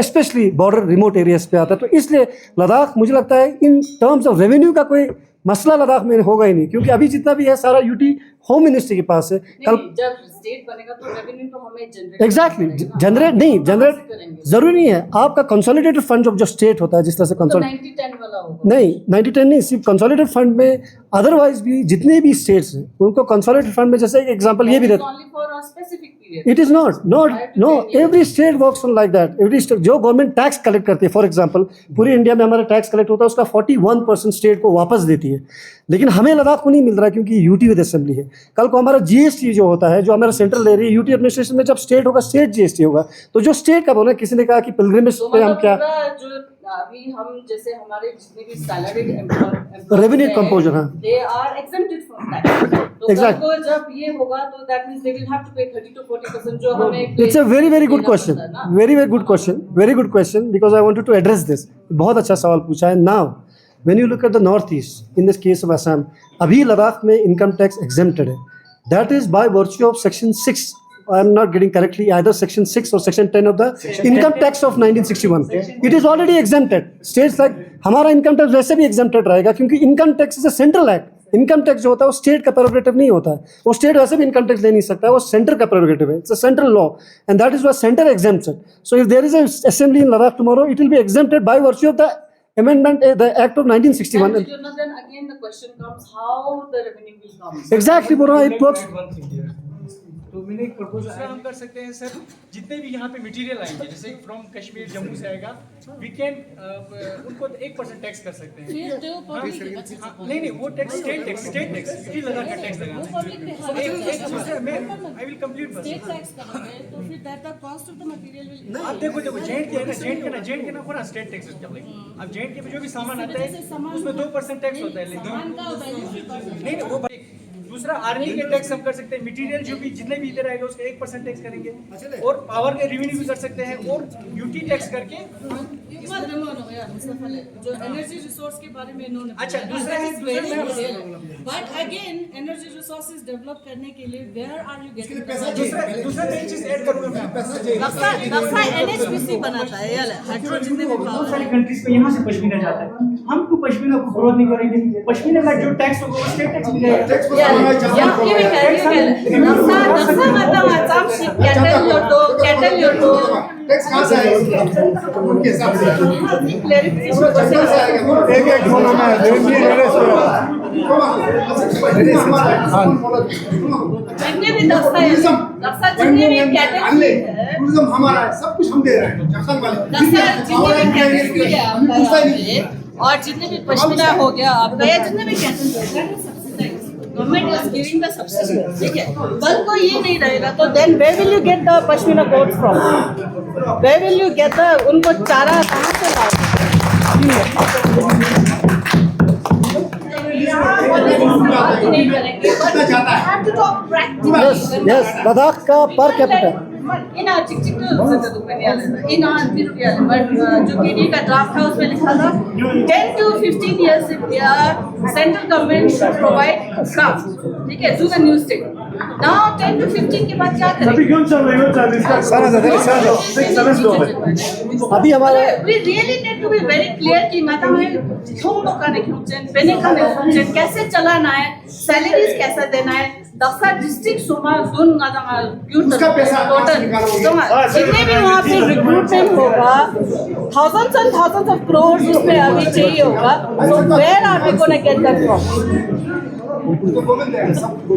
specially border remote areas पे आता है। तो इसलिए लद्दाख मुझे लगता है इन टर्म्स ऑफ रेवेन्यू का कोई मसला लद्दाख में होगा ही नहीं, क्योंकि अभी जितना भी है सारा यूटी होम मिनिस्ट्री के पास है। कल जब स्टेट बनेगा तो रेवेन्यू तो हमें जनरेट जरूरी नहीं है। आपका कंसोलिडेटेड फंड जो स्टेट होता है, जिस तरह से कंसोलिडेटेड 90-10 वाला होगा, नहीं 90-10 नहीं, सिर्फ कंसोलिडेटेड फंड में अदरवाइज भी जितने भी स्टेट्स हैं उनको कंसोलिडेटेड फंड में, जैसे एग्जांपल ये भी देता है, it is not every state works on like that. Every state जो गवर्नमेंट टैक्स कलेक्ट करती है, फॉर एग्जांपल पूरी इंडिया में हमारा टैक्स कलेक्ट होता है उसका 41% स्टेट को वापस देती है, लेकिन हमें लद्दाख को नहीं मिल रहा है क्योंकि यूटी विद असेंबली है। कल को हमारा GST जो होता है, जो हमारा सेंट्रल ले रही है, यूटी एडमिनिस्ट्रेशन में जब स्टेट होगा स्टेट GST होगा, तो जो स्टेट का बोला, किसी ने कहा कि पिलग्रिमेज पे हम क्या अभी हम जैसे हमारे जितने भी सैलरीड रेवेन्यू कंपोजर हैं, they are exempted from that. तो Exactly. कल को जब ये होगा तो that means they will have to pay 30 to 40% जो हमें। It's a very good question, very good question because I wanted to address this. बहुत अच्छा सवाल पूछा है। Now when you look at the north east, in this case of Assam, अभी लद्दाख में income tax exempted है, that is by virtue of section 6, I am not getting correctly either section 6 or section 10 of the income tax of 1961. It is already exempted. States like हमारा income tax वैसे भी exempted रहेगा, क्योंकि income tax is a central act. Income tax जो होता है वो state का प्रेरोगेटिव नहीं होता है, वो स्टेट वैसे भी इनकम टैक्स ले नहीं सकता है, वो सेंटर का प्रेरोगेटिव है। It's a central law and that is what centre exempts it. So if there is an assembly in Ladakh tomorrow, it will be exempted by virtue of the amendment, the act of 1961. And then again the question comes how the revenue will come. Exactly, Bora, it works. तो मैंने एक proposal हम कर सकते हैं sir, जितने भी यहाँ पे मटेरियल आएंगे, जैसे फ्रॉम कश्मीर जम्मू से आएगा, वी कैन उनको 1% टैक्स कर सकते हैं। नहीं वो टैक्स स्टेट टैक्स ही लगा कर टैक्स लगाना है। आई विल कंप्लीट बस। आप देखो जेंट के ना पूरा स्टेट टैक्स चलेगा। अब जेंट के जो भी सामान आता है उसमें 2% टैक्स होता है, लेकिन नहीं वो दूसरा आर्मी के टैक्स हम कर सकते हैं, मटेरियल जो भी जितने भी इधर आएगा उसका 1% टैक्स करेंगे, और पावर के रेवेन्यू भी कर सकते हैं, और यूटी टैक्स करके जो एनर्जी रिसोर्स के बारे में इन्होंने अच्छा दूसरा but again energy resources develop करने के लिए वेयर आर यू गेटिंग दूसरा नई चीज ऐड करूंगा मैं। दफा एनएचपीसी बनाता है यार हाइड्रोजन में बहुत सारी कंट्रीज में यहाँ से पश्मीना जाता है, हम क्यों पश्मीना को ग्रोथ नहीं करेंगे? पश्मीना का जो टैक्स होगा वो स्टेट टैक्स मिलेगा। टैक्स कहाँ से आएगा उनके हिसाब से? एक बोला मैं टूरिज्म हमारा है, सब कुछ हम दे रहे हैं झारखंड वाले। और जितने भी पश्मीना हो गया आपका या जितने भी government is giving the subsidy, ठीक है, कल को ये नहीं रहेगा तो then where will you get the pashmina coat from? Where will you get the, उनको चारा कहाँ से Yes, Ladakh का पर कैपिटा जो केडी का ड्राफ्ट है उसमें लिखा था 10 to 15 years central government should provide craft, ठीक है, to the new state. Now 10 to 15 के बाद क्या करेंगे? अभी हमारे we really need to be very clear कि मतलब क्यों लोग करने क्यों चेंज, बेने करने क्यों चेंज, कैसे चलाना है, सैलरीज कैसे देना है, दक्सा डिस्ट्रिक्ट सोमा जोन उसका पैसा कहाँ से निकालोगे? जितने भी वहाँ पे रिक्रूटमेंट होगा thousands and thousands of crores उसमें अभी चाहिए होगा. So where are we going to get that from?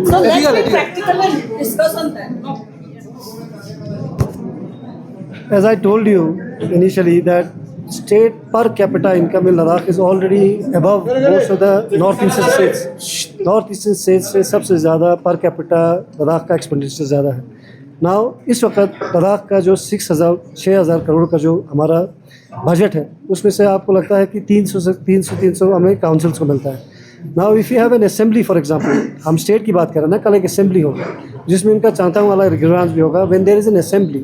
So let's be practical and discuss on that. No. As I told you initially that state per capita income in Ladakh is already above most of the northeastern states. Northeastern states से सबसे ज़्यादा per capita Ladakh का expenditure ज़्यादा है. Now इस वक्त लद्दाख का जो 6,000 करोड़ का जो हमारा बजट है उसमें से आपको लगता है कि 300 हमें काउंसिल्स को मिलता है. Now if you have an assembly for example, हम स्टेट की बात कर रहे हैं ना, कल एक असेंबली होगा जिसमें इनका चांतांग वाला रिग्रांस भी होगा. When there is an assembly,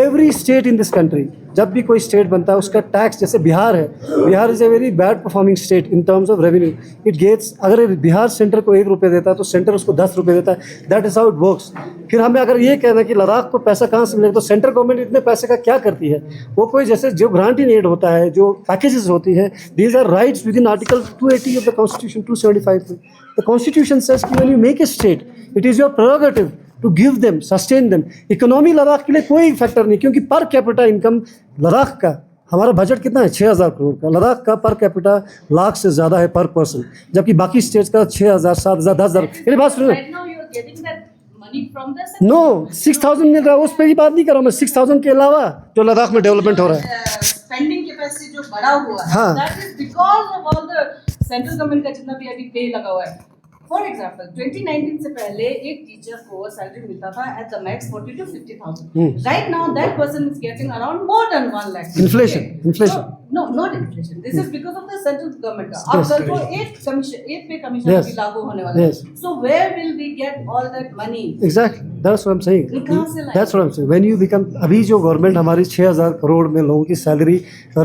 every state in this country, जब भी कोई स्टेट बनता है उसका टैक्स, जैसे बिहार है, Bihar is a very bad performing state in terms of revenue. It gets, अगर बिहार सेंटर को 1 रुपये देता है तो सेंटर उसको 10 रुपये देता है. That is how it works. फिर हमें अगर ये कहना है कि लद्दाख को पैसा कहाँ से मिलेगा, तो सेंट्रल गवर्नमेंट इतने पैसे का क्या करती है? वो कोई जैसे जो ग्रांट इन एड होता है, जो पैकेजेस होती है, these are rights within article 280 of the constitution, 275. The constitution says कि when you make a state it is your prerogative to give them, sustain them. Economy Ladakh के लिए कोई factor नहीं, क्योंकि पर कैपिटा इनकम लद्दाख का, हमारा budget कितना है 6,000 करोड़ का, लद्दाख का पर कैपिटा लाख से ज़्यादा है पर पर्सन, जबकि बाकी स्टेट्स का 6,000, 7,000, 10,000. मेरी बात सुनो. नो 6,000 मिल रहा है, उस पर ही बात नहीं कर रहा हूँ मैं. 6,000 के अलावा जो लद्दाख में डेवलपमेंट हो रहा है, स्पेंडिंग कैपेसिटी जो बढ़ा हुआ है, हाँ. That is because of all the central government का जितना भी अभी पे लगा हुआ है. फॉर एग्जाम्पल 2019 से पहले एक टीचर को सैलरी मिलता था at the max 40 to 50,000. Right now that person is getting around more than 1 lakh. Inflation. No, not inflation. This is because of the central government. अब तो 8 पे कमीशन भी लागू होने वाला है. So where will we get all that money? Exactly. That's what I'm saying. कहाँ से लाएंगे? That's what I'm saying. When you become, अभी जो गवर्नमेंट हमारी 6,000 करोड़ में लोगों की सैलरी,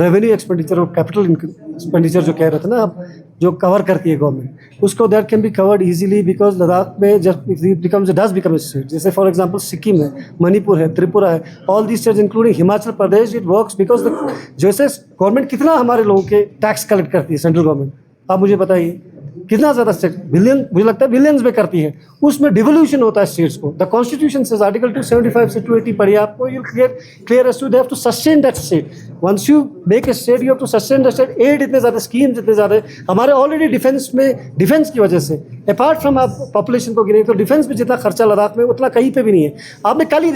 रेवेन्यू एक्सपेंडिचर और कैपिटल एक्सपेंडिचर जो कह रहे थे ना आप, जो कवर करती है गवर्नमेंट, उसको that can be covered easily because Ladakh में जब डज बिकम ए स्टेट, जैसे फॉर एग्जांपल सिक्किम है, मणिपुर है, त्रिपुरा है, all these states including Himachal Pradesh, it works because जैसे गवर्नमेंट कितना हमारे लोगों के टैक्स कलेक्ट करती है सेंट्रल गवर्नमेंट, आप मुझे बताइए कितना ज़्यादा स्टेट, बिलियन, मुझे लगता है बिलियंस में करती है, उसमें डिवोल्यूशन होता है स्टेट्स को. द कॉन्स्टिट्यूशन से आर्टिकल 275 से 280 पढ़िए आपको, you clear as to they have to sustain that state. Once you make a state you have to sustain the state. एड इतने ज़्यादा, स्कीम्स इतने ज़्यादा हमारे ऑलरेडी डिफेंस में, डिफेंस की वजह से अपार्ट फ्रॉम आप पॉपुलेशन को गिने तो डिफेंस में जितना खर्चा लद्दाख में उतना कहीं पे भी नहीं है. आपने कल ही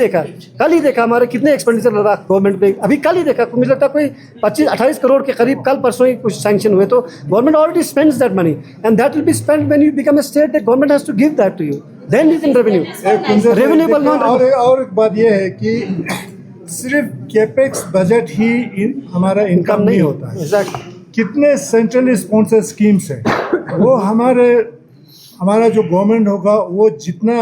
देखा हमारे कितने एक्सपेंडिचर लद्दाख गवर्नमेंट पे, अभी कल ही देखा, मुझे लगता है कोई 25-28 करोड़ के करीब कल परसों ही कुछ सैंक्शन हुए. तो government already spends that money and that will be spend when you become a state. The government has to give that to you, then you can revenue पर नॉट. और एक बात यह है कि सिर्फ कैपेक्स बजट ही हमारा इनकम नहीं होता है. एग्जैक्टली. कितने सेंट्रली स्पॉन्सर्ड स्कीम्स हैं, वो हमारा जो गवर्नमेंट होगा वो जितना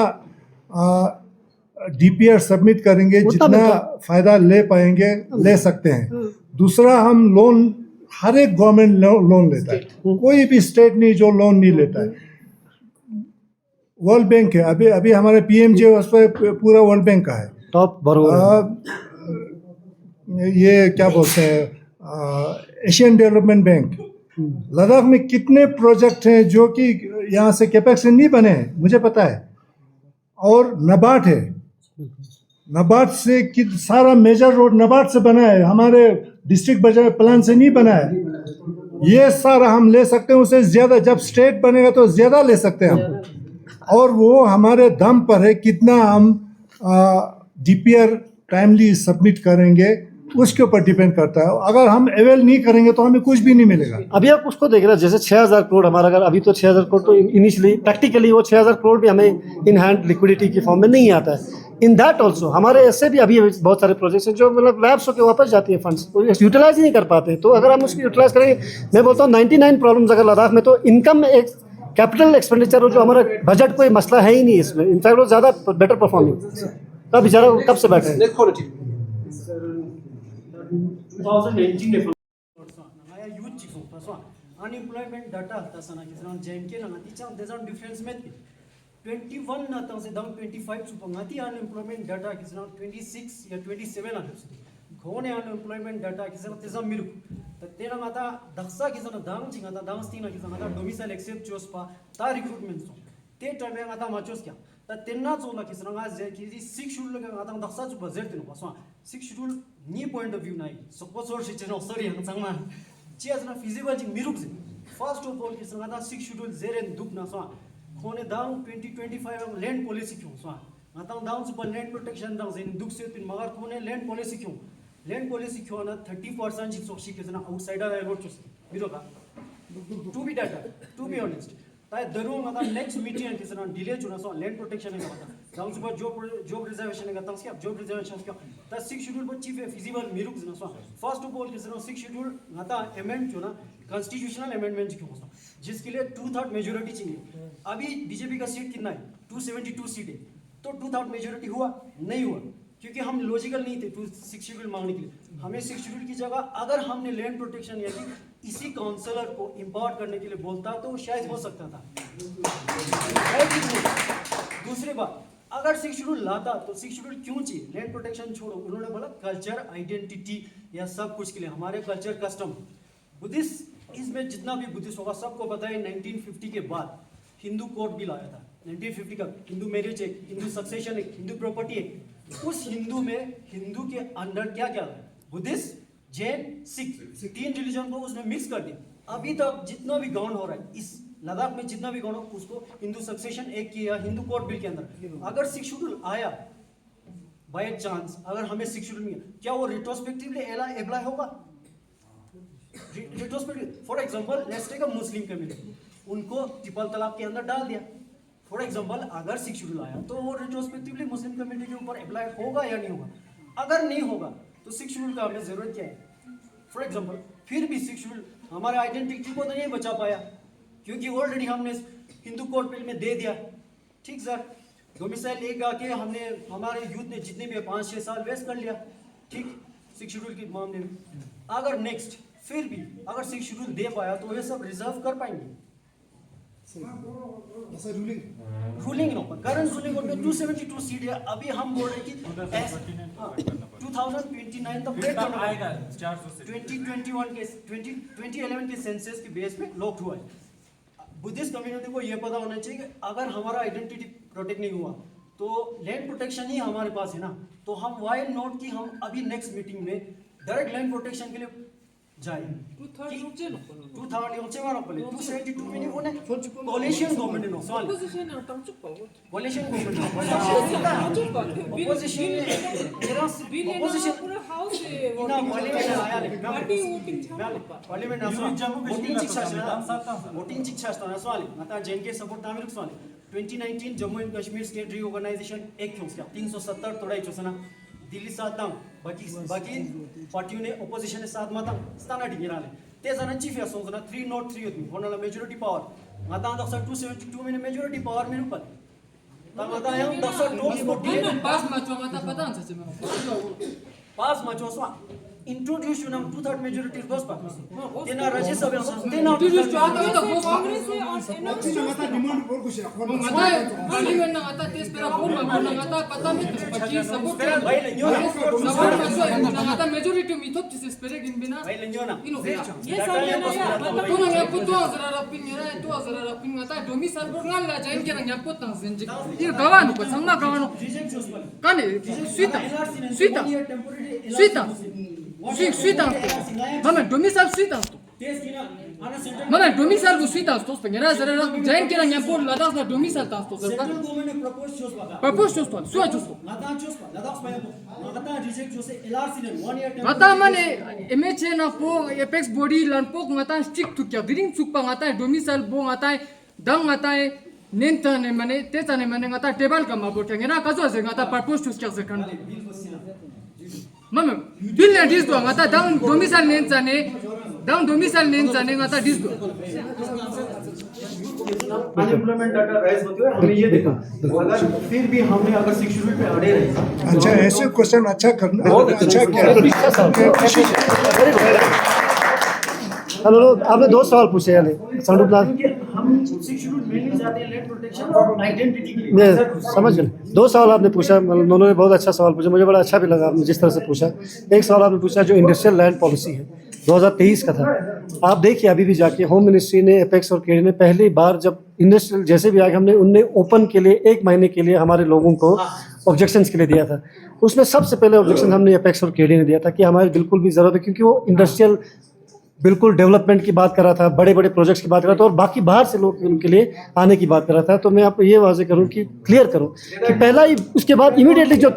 डीपीआर सबमिट करेंगे, जितना फ़ायदा ले पाएंगे ले सकते हैं. दूसरा, हम लोन, हर एक गवर्नमेंट लोन लेता है, कोई भी स्टेट नहीं जो लोन नहीं लेता है. वर्ल्ड बैंक है, अभी हमारे पीएमजे उस पर पूरा वर्ल्ड बैंक का है. टॉप ये क्या बोलते हैं, एशियन डेवलपमेंट बैंक. लद्दाख में कितने प्रोजेक्ट हैं जो कि यहाँ से कैपेक्स से नहीं बने हैं, मुझे पता है. और नबार्ड है, नबार्ड से सारा मेजर रोड नबार्ड से बना है, हमारे डिस्ट्रिक्ट बजट प्लान से नहीं बना है. ये सारा हम ले सकते हैं, उससे ज़्यादा जब स्टेट बनेगा तो ज़्यादा ले सकते हैं हम. और वो हमारे दम पर है, कितना हम डीपीआर टाइमली सबमिट करेंगे उसके ऊपर डिपेंड करता है. अगर हम अवेल नहीं करेंगे तो हमें कुछ भी नहीं मिलेगा. अभी आप उसको देख रहे हैं, जैसे 6,000 करोड़ हमारा, अगर अभी तो 6,000 करोड़ तो इनिशियली प्रैक्टिकली वो 6,000 करोड़ भी हमें इन हैंड लिक्विडिटी के फॉर्म में नहीं आता है. इन दैट ऑल्सो हमारे ऐसे भी अभी बहुत सारे प्रोजेक्ट्स हैं जो मतलब लैब्स होकर वापस जाती है फंड्स, तो यूटिलाइज ही नहीं कर पाते. तो अगर हम उसको यूटिलाइज करेंगे, मैं बोलता हूँ 99 प्रॉब्लम्स अगर लद्दाख में, तो इनकम एक कैपिटल एक्सपेंडिचर जो हमारा बजट कोई मसला है ही नहीं इसमें. इनफैक्ट वो ज़्यादा बेटर परफॉर्मिंग. तब बेचारा कब से बैठे हैं. 2019 youth chief unemployment data tasana kisran JNK na ngati chang there's a difference met 21 na tang se dang 25 su ngati unemployment data kisran 26 ya 27 na khone unemployment data kisran tezam miru tera ngata daksa kisran dang chinga da dang sting na kisran ngata domicile accept chospa ta recruitment so te time ngata machos kya ता तेन्ना चोला किसरंगा जे की 6 schedule का आता दक्सा चु budget दिनो बसवा 6 schedule नी point of view नाही सपोज और शिचे नो सॉरी हम सांगमा चियाज ना फिजिबल जी मिरुक जे फर्स्ट ऑफ ऑल किसरंगा ता 6 शेड्यूल जेरेन दुख ना सवा खोने दाउन 2025 हम लैंड पॉलिसी क्यों सवा आता दाउन सुपर लैंड प्रोटेक्शन दाउन जेन दुख से पिन मगर खोने लैंड पॉलिसी क्यों ना 30% जी सोक्षी किसना आउटसाइडर है रोड चुस मिरो का to be data to be honest ताय दरो मता नेक्स्ट मीटिंग किसना डिले चुना सो लैंड प्रोटेक्शन का मता दाउन सुपर जॉब रिजर्वेशन का तंस जॉब रिजर्वेशन का ता 6 शेड्यूल पर चीफ फिजिबल मिरुक जना so first of all Kisna 6 schedule मता अमेंड चुना कॉन्स्टिट्यूशनल अमेंडमेंट क्यों सो जिसके लिए 2/3 मेजॉरिटी चाहिए अभी बीजेपी का सीट कितना है 272 सीट है तो 2/3 मेजॉरिटी हुआ नहीं हुआ क्योंकि हम लॉजिकल नहीं थे 6 शेड्यूल मांगने के लिए हमें 6 शेड्यूल की जगह अगर हमने लैंड प्रोटेक्शन या कि इसी काउंसलर को इम्पार्ट करने के लिए बोलता तो शायद हो सकता था। दूसरी बात अगर 6 शेड्यूल लाता तो 6 शेड्यूल क्यों चाहिए लैंड प्रोटेक्शन छोड़ो उन्होंने बोला कल्चर आइडेंटिटी या सब कुछ के लिए हमारे कल्चर कस्टम बुद्धिस्ट इसमें जितना भी बुद्धिस्ट होगा सबको पता है 1950 के बाद हिंदू कोड बिल आया था 1950 का Hindu marriage act Hindu succession act Hindu property act उस हिंदू में हिंदू के अंदर क्या क्या है बुद्धिस्ट जैन सिख 3 रिलीजन को उसने मिक्स कर दिया अभी तक जितना भी गवर्न हो रहा है इस लद्दाख में जितना भी गवर्न हो उसको हिंदू सक्सेशन एक्ट किया हिंदू कोड बिल के अंदर अगर 6 शेड्यूल आया बाय चांस अगर हमें 6 शेड्यूल मिला क्या वो रिट्रोस्पेक्टिवली अप्लाई होगा retrospective for example let's take a Muslim community उनको ट्रिपल तलाक के अंदर डाल दिया फॉर एग्जांपल अगर 6 शेड्यूल आया तो वो रिट्रोस्पेक्टिवली मुस्लिम कम्युनिटी के ऊपर अप्लाई होगा या नहीं होगा अगर नहीं होगा तो 6 शेड्यूल का हमें जरूरत क्या है फॉर एग्जांपल फिर भी 6 शेड्यूल हमारे आइडेंटिटी को तो नहीं बचा पाया क्योंकि ऑलरेडी हमने हिंदू कोड बिल में दे दिया ठीक सर डोमिसाइल एक आके हमने हमारे यूथ ने जितने भी 5-6 साल वेस्ट कर लिया ठीक 6 शेड्यूल के मामले में अगर नेक्स्ट फिर भी अगर 6 शेड्यूल दे पाया तो ये सब रिजर्व कर पाएंगे रूलिंग नो करंट रूलिंग में 272 सीट है अभी हम बोल रहे कि 2029 तक वेट करना आएगा 2021 के 2011 के सेंसस के बेस पे लॉक हुआ है बुद्धिस्ट कम्युनिटी को ये पता होना चाहिए कि अगर हमारा आइडेंटिटी प्रोटेक्ट नहीं हुआ तो लैंड प्रोटेक्शन ही हमारे पास है ना तो हम वाई नोट की हम अभी नेक्स्ट मीटिंग में डायरेक्ट लैंड प्रोटेक्शन के लिए जाए 272 मिनी होने कोलिशन गवर्नमेंट नो सवाल कोलिशन गवर्नमेंट ऑपोजिशन पूरा हाउस ना पार्लिमेंट वोटिंग शिक्षा सवाल आता जेएनके सपोर्ट तामिल सवाल 2019 Jammu and Kashmir state reorganisation act होस्या 370 तोडाई चोसना दिल्ली सातांग बाकी पार्टियों ने ऑपोजिशन ने साथ माता स्ताना डिगिराले ते जाना चीफ या सोजना 303 होती होनाला मेजॉरिटी पावर माता दक्सा 272 में मेजॉरिटी पावर में ऊपर ता माता हम दक्सा टॉप स्पोर्ट पास मैचो माता पता न से पास मैचो सो इंट्रोड्यूस यू नाउ 2/3 मेजॉरिटी दोस पास तेना राज्यसभा तेना इंट्रोड्यूस तो आता तो कांग्रेस से माता डिमांड बोल कुछ माता पार्लिमेंट ना आता तेज पेरा बोल माता पता नहीं पच्ची सपोर्ट भाई लन्यो सपोर्ट माता मेजॉरिटी में तो जिस स्पेरे गिन बिना भाई लन्यो ना ये सब ना तो ना पुतो जरा रपिन मेरा तो जरा रपिन माता डोमी सर बोल ला जाइन के ना पुतो संजी ये गवान को संगा गवान काने स्वीता Suita. Mama domicile suita. Mama domicile bu suita stos pengera zara jain kira nya por ladas na domicile ta stos zara. Central government propose shows bata. Propose shows to. Suya shows. Nata shows bata. Ladas pa nata reject shows LRC ne 1 year term. Mata mane MH na po apex body lan po ngata stick to kya biring chuk pa ngata domicile bo ngata dang ngata nenta ne mane teta ne mane ngata table ka ma bo tengena kazo ze ngata propose shows kya zakan. Mama, bill na dis do ngata down domicile name ngata dis do. Unemployment data rise होते हुए हमें ये देखा अगर फिर भी हमने अगर 6 शेड्यूल पे अड़े रहे अच्छा ऐसे क्वेश्चन अच्छा करना अच्छा क्या हेलो आपने 2 सवाल पूछे यानी संडू प्लान हम 6 शेड्यूल मेनली चाहते हैं लैंड प्रोटेक्शन और आइडेंटिटी के लिए मैं समझ गया 2 सवाल आपने पूछा दोनों ने बहुत अच्छा सवाल पूछा मुझे बड़ा अच्छा भी लगा आपने जिस तरह से पूछा एक सवाल आपने पूछा जो इंडस्ट्रियल लैंड पॉलिसी है 2023 का था। आप देखिए अभी भी जाके होम मिनिस्ट्री ने, एपेक्स और केडी ने पहली बार जब इंडस्ट्रियल जैसे भी आगे हमने उनने ओपन के लिए 1 महीने के लिए हमारे लोगों को ऑब्जेक्शंस के लिए दिया था। उसमें सबसे पहले ऑब्जेक्शन हमने एपेक्स और केडी ने दिया था कि हमारी बिल्कुल भी ज़रूरत है, क्योंकि वो इंडस्ट्रियल बिल्कुल डेवलपमेंट की बात कर रहा था, बड़े बड़े प्रोजेक्ट्स की बात कर रहा था और बाकी बाहर से लोग उनके लिए आने की बात कर रहा था। तो मैं आपको ये वाजे करूं कि क्लियर करूं कि पहला ही उसके बाद इमीडिएटली जो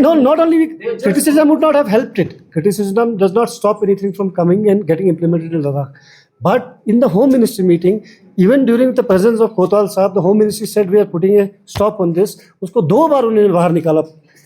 no not only criticism would not have helped it, criticism does not stop anything from coming and getting implemented in Ladakh, but in the home ministry meeting even during the presence of Kotwal sahab the home ministry said we are putting a stop on this. उसको 2 बार उन्होंने बाहर निकाला,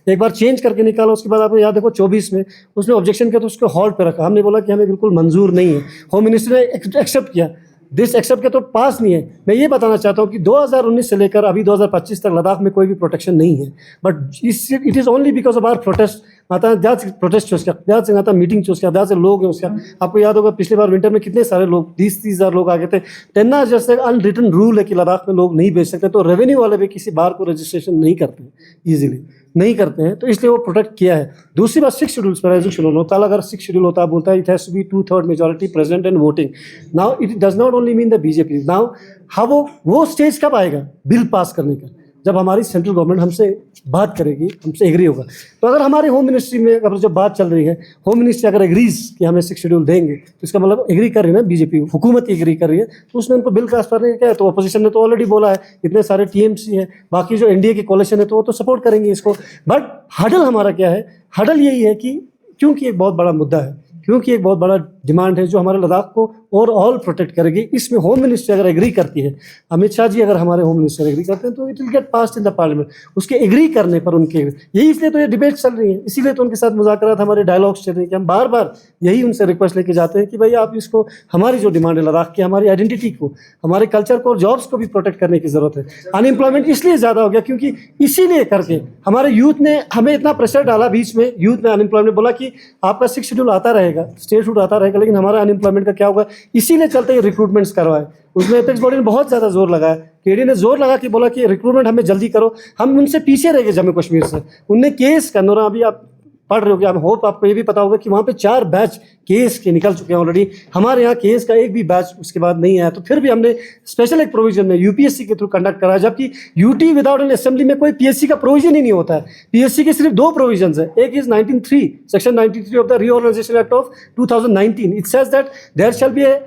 एक बार change करके निकाला, उसके बाद आपको याद देखो 24 में उसने ऑब्जेक्शन किया तो उसको हॉल्ट पे रखा। हमने बोला कि हमें बिल्कुल मंजूर नहीं है, होम मिनिस्टर ने एक्सेप्ट किया, दिस एक्सेप्ट किया तो पास नहीं है। मैं ये बताना चाहता हूँ कि 2019 से लेकर अभी 2025 तक लद्दाख में कोई भी प्रोटेक्शन नहीं है, but it is only because of our protest. आता ज्यादा प्रोटेस्ट उसका ज्यादा से आता मीटिंग उसका ज्यादा से लोग हैं उसका। आपको याद होगा पिछली बार विंटर में कितने सारे लोग 20-30 हज़ार लोग आ गए थे। टेन्ना जैसे अनरिटन रूल है कि लद्दाख में लोग नहीं बेच सकते, तो रेवेन्यू वाले भी किसी बार को रजिस्ट्रेशन नहीं करते ईजिली, नहीं करते हैं, तो इसलिए वो प्रोटेक्ट किया है। दूसरी बात 6 शेड्यूल्स पर एज शेड्यूल होता है, अगर 6 शेड्यूल होता है बोलता है it has to be 2/3 majority present and voting. Now it does not only mean the BJP. Now हाँ वो स्टेज कब आएगा बिल पास करने का, जब हमारी सेंट्रल गवर्नमेंट हमसे बात करेगी, हमसे एग्री होगा। तो अगर हमारे होम मिनिस्ट्री में अगर जो बात चल रही है, होम मिनिस्ट्री अगर एग्रीज कि हमें 6 शेड्यूल देंगे, तो इसका मतलब एग्री कर रही है ना बीजेपी, हुकूमत एग्री कर रही है, तो उसमें उनको बिल पास करने का क्या है। तो अपोजिशन ने तो ऑलरेडी बोला है, इतने सारे टीएमसी है, बाकी जो एनडीए की कोalition है तो वो तो सपोर्ट करेंगे इसको। बट हडल हमारा क्या है, हडल यही है कि क्योंकि एक बहुत बड़ा मुद्दा है, क्योंकि एक बहुत बड़ा डिमांड है जो हमारे लद्दाख को ओवरऑल प्रोटेक्ट करेगी, इसमें होम मिनिस्ट्री अगर एग्री करती है, अमित शाह जी अगर हमारे होम मिनिस्टर एग्री करते हैं तो it will get passed in the parliament. उसके एग्री करने पर उनके यही इसलिए तो ये डिबेट चल रही है, इसीलिए तो उनके साथ मुज़ाकरात हमारे डायलॉग्स चल रहे हैं कि हम बार बार यही उनसे रिक्वेस्ट लेके जाते हैं कि भाई आप इसको, हमारी जो डिमांड है लद्दाख की, हमारी आइडेंटिटी को, हमारे कल्चर को और जॉब्स को भी प्रोटेक्ट करने की ज़रूरत है। अनएम्प्लॉयमेंट इसलिए ज़्यादा हो गया क्योंकि इसीलिए करके हमारे यूथ ने हमें इतना प्रेशर डाला बीच में, यूथ में अनएम्प्लॉयमेंट बोला कि आपका 6 शेड्यूल आता रहेगा, स्टेटहुड आता रहेगा, लेकिन हमारा अनएम्प्लॉयमेंट का क्या होगा, इसीलिए चलते रिक्रूटमेंट्स करवाए। उसमें एपेक्स बॉडी ने बहुत ज़्यादा जोर लगाया, केडी ने जोर लगा कि बोला कि रिक्रूटमेंट हमें जल्दी करो, हम उनसे पीछे रह गए जम्मू कश्मीर से। उनने केस कन्नौरा, अभी आप पढ़ रहे हो कि होप आपको ये भी पता होगा कि वहाँ पे 4 बैच केस के निकल चुके हैं ऑलरेडी। हमारे यहाँ केस का एक भी बैच उसके बाद नहीं आया, तो फिर भी हमने स्पेशल एक प्रोविजन में यूपीएससी के थ्रू कंडक्ट करा, जबकि यूटी विदाउट एन असेंबली में कोई पीएससी का प्रोविजन ही नहीं होता है। पीएससी के सिर्फ 2 प्रोविजन है, एक is 1903 section 93 of the reorganisation act of 2019। It says that there shall be a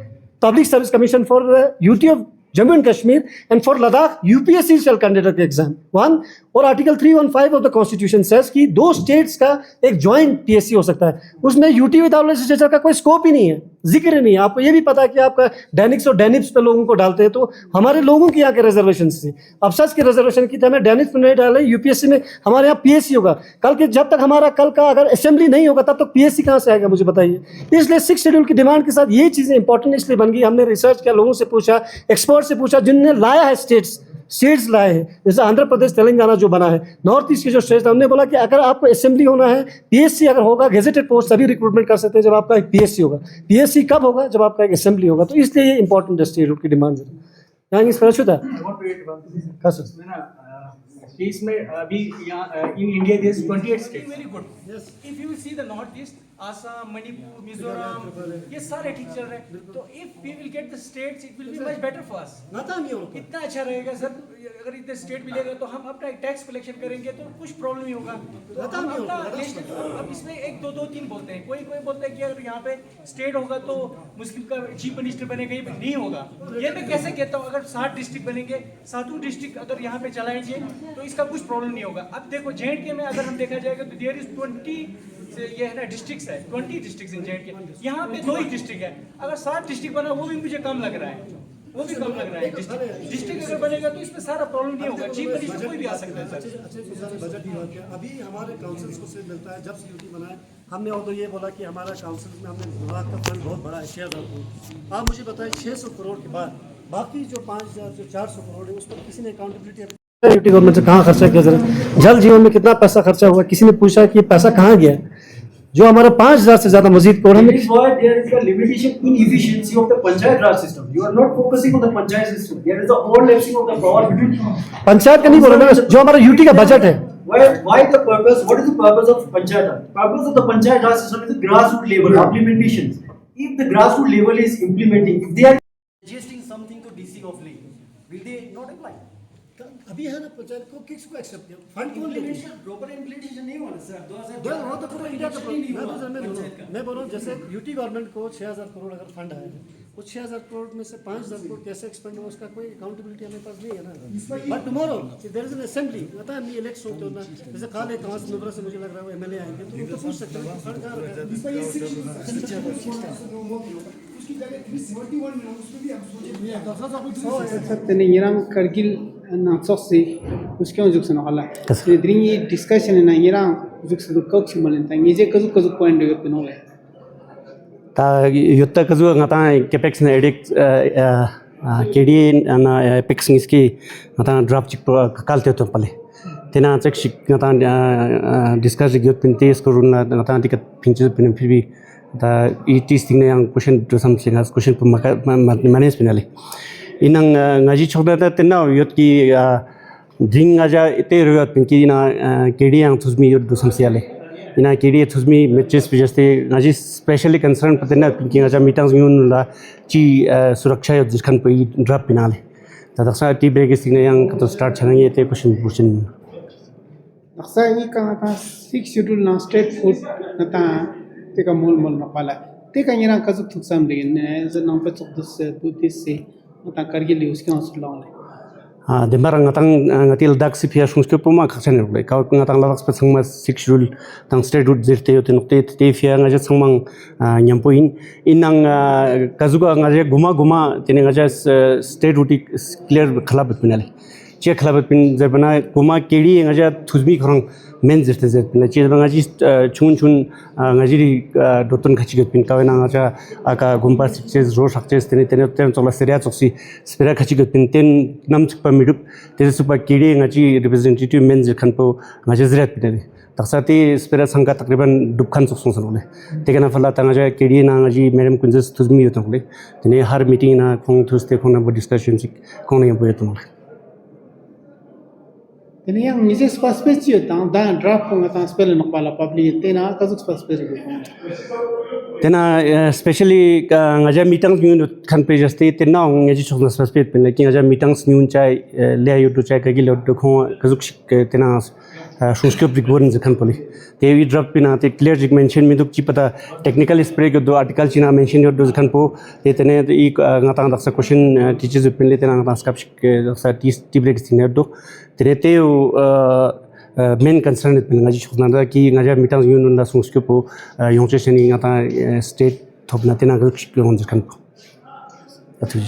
public service commission for the UT of Jammu and Kashmir, and for Ladakh UPSC shall conduct the exam 1, और article 315 of the constitution says कि 2 states का एक joint PSC हो सकता है। उसमें UT without legislature का कोई स्कोप ही नहीं है, जिक्र ही नहीं है। आपको ये भी पता है कि आपका डैनिक्स और डैनिप्स पे लोगों को डालते हैं, तो हमारे लोगों की यहाँ के रिजर्वेशन थी, अफसर्स की रिजर्वेशन की, हमें डैनिक्स में नहीं डाले, यूपीएससी में हमारे यहाँ पीएससी होगा। कल के जब तक हमारा कल का अगर असेंबली नहीं होगा तब तक पीएससी कहाँ से आएगा, मुझे बताइए। इसलिए 6 शेड्यूल की डिमांड के साथ ये चीज़ें इंपॉर्टेंट इसलिए बन गई। हमने रिसर्च किया, लोगों से पूछा, एक्सपर्ट से पूछा, जिनने लाया है स्टेट्स लाए हैं, जैसे आंध्र प्रदेश, तेलंगाना जो बना है, नॉर्थ ईस्ट के जो स्टेट्स, हमने बोला कि अगर आपको असेंबली होना है, पीएससी अगर होगा, गेजेटेड पोस्ट तभी रिक्रूटमेंट कर सकते हैं जब आपका एक पीएससी होगा। पीएससी कब होगा, जब आपका एक असेंबली होगा। तो इसलिए ये इंपॉर्टेंट है स्टेट की डिमांड है। यहाँ इस पर शुद्ध Case में अभी यहाँ in India there is 28 states. Very good. Yes. If you see the northeast, Assam, Manipur, Mizoram, ये सारे ठीक चल रहे हैं। तो if we will get the states, it will be much better for us. कितना अच्छा रहेगा सर, अगर इतने स्टेट मिलेगा तो हम अपना टैक्स कलेक्शन करेंगे तो कुछ प्रॉब्लम नहीं होगा। हम अपना अब इसमें 1, 2, 3 बोलते हैं, कोई बोलता है कि अगर यहाँ पे स्टेट होगा तो मुस्लिम का चीफ मिनिस्टर बनेगा, ये नहीं होगा। ये मैं कैसे कहता हूँ, अगर 7 डिस्ट्रिक्ट बनेंगे, 7 डिस्ट्रिक्ट अगर यहाँ पे चलाएंगे तो इसका कुछ प्रॉब्लम नहीं होगा। अब देखो जेएंडके में अगर हम देखा जाएगा तो देयर इज 20 ये है ना डिस्ट्रिक्ट्स है, 20 डिस्ट्रिक्ट्स इन जेएंडके। यहाँ पे 2 ही डिस्ट्रिक्ट है, अगर 7 डिस्ट्रिक्ट बना वो भी मुझे कम लग रहा है, वो भी कम लग रहा है। डिस्ट्रिक्ट अगर बनेगा तो इसमें सारा प्रॉब्लम नहीं होगा, चीफ मिनिस्टर कोई भी आ सकता है सर। बजट ही बात है, अभी हमारे काउंसिल्स को सिर्फ मिलता है जब सीयूटी बना है। हमने और तो ये बोला कि हमारा काउंसिल में हमने लद्दाख का फंड बहुत बड़ा है, 6000 करोड़। आप मुझे बताएं 600 करोड़ के बाद बाकी जो 400 करोड़ है उस पर किसी ने अकाउंटेबिलिटी यूटी गवर्नमेंट से कहाँ खर्चा किया? जरा जल जीवन में कितना पैसा खर्चा हुआ, किसी ने पूछा कि पैसा कहाँ गया? जो हमारा 5000 से ज्यादा मजीद कोड हमें पंचायत का नहीं बोला ना, जो हमारा यूटी का बजट है why the purpose? What is the purpose of Panchayat Raj? Purpose of the Panchayat Raj system is the grassroots level implementation. If the grassroots level is implementing, if they are suggesting something to DC of Leh, will they not apply? अभी है ना पंचायत को किसको accept किया fund कौन ले proper implementation नहीं हुआ सर 2000 वो तो पूरा इंडिया का मैं बोल रहा हूँ जैसे यूटी गवर्नमेंट को 6000 करोड़ अगर फंड आया है वो 6000 करोड़ में से 5000 करोड़ कैसे एक्सपेंड हो उसका कोई अकाउंटेबिलिटी हमारे पास नहीं है ना but tomorrow if there is an assembly पता है हम इलेक्ट होते हो ना जैसे काले कांस मेंबर से मुझे लग रहा है वो एमएलए आएंगे तो उनको पूछ सकते हैं फंड कहाँ रखा है तने यरंग करगिल ना सोसी उसके उजुक से नहला इधरिंग ये डिस्कशन है ना यरंग उजुक से दुख कुछ मलन ता ये जे कजु कजु पॉइंट है पे नोले ता Juttah कजु ngata capex na edict kd na apex ngiski ngata draft chik kalte to pale tena chek shik ngata discuss gyot pintes koruna ngata dikat pinches pin phi ta it is thing yang question to something as question manage pinale inang ngaji chokda ta tena yot ki ding aja ite royot pinki na kd yang thusmi yot do samsiale ina kd thusmi matches bijaste ngaji specially concerned patena pinki aja meetings yun la chi suraksha yot jiskan pai drop pinale ta daksa ti break is thing yang to start chanang ite question daksa yi ka ta 6 schedule na state food na ta te ka mol na pala te ka yara ka zuk thuksam de ne za nam pa chok dus buddhis se ta kargil उसके हौसला ले देमबार ngatang ngatil dak sipia sungske puma khachan ro ka ngatang lax pa sangma schedule tang state route zirte yote nokte te fia ngaja sangmang nyampoin inang kazuga ngaja guma tene ngaja state route clear khalab pinale che khalab pin zerbana guma kedi ngaja thuzmi khorang men zirte zirte che ngaji chun ngaji dotun khachi pin ka na ngaja aka gumpa sikches ro sakches tene chola seria choksi spera khachi pin ten nam chpa midup te supa kedi ngaji representative men zirkhan po ngaji zirat pinale taksati spera sangka takriban dukhan choksong sanole tekana phala ta ngaja kedi na ngaji madam kunjes thuzmi yotole tene har meeting na khong thuste khong na discussion sik khong na boyotole tene yang nije space yo ta da draft ko ngata spell no pala public tena ka zuk space tena especially ngaja meetings nyun khan pe jaste tena ngaji chokna space pe lekin ngaja meetings nyun chai le ayu to chai ka gi lo to kho kazuk tena suscript rigorn zakhan poli te we drop pina te clear mention me duk chi pata technical spray ko do article china mention yo do zakhan po te tene I ngata daksa question teachers pin le tena ngata skap daksa t break thing do tene te main concern pin ngaji chokna da ki ngaja meetings nyun la suscript po yongche cheni ngata state thopna tena kazuk zakhan po atu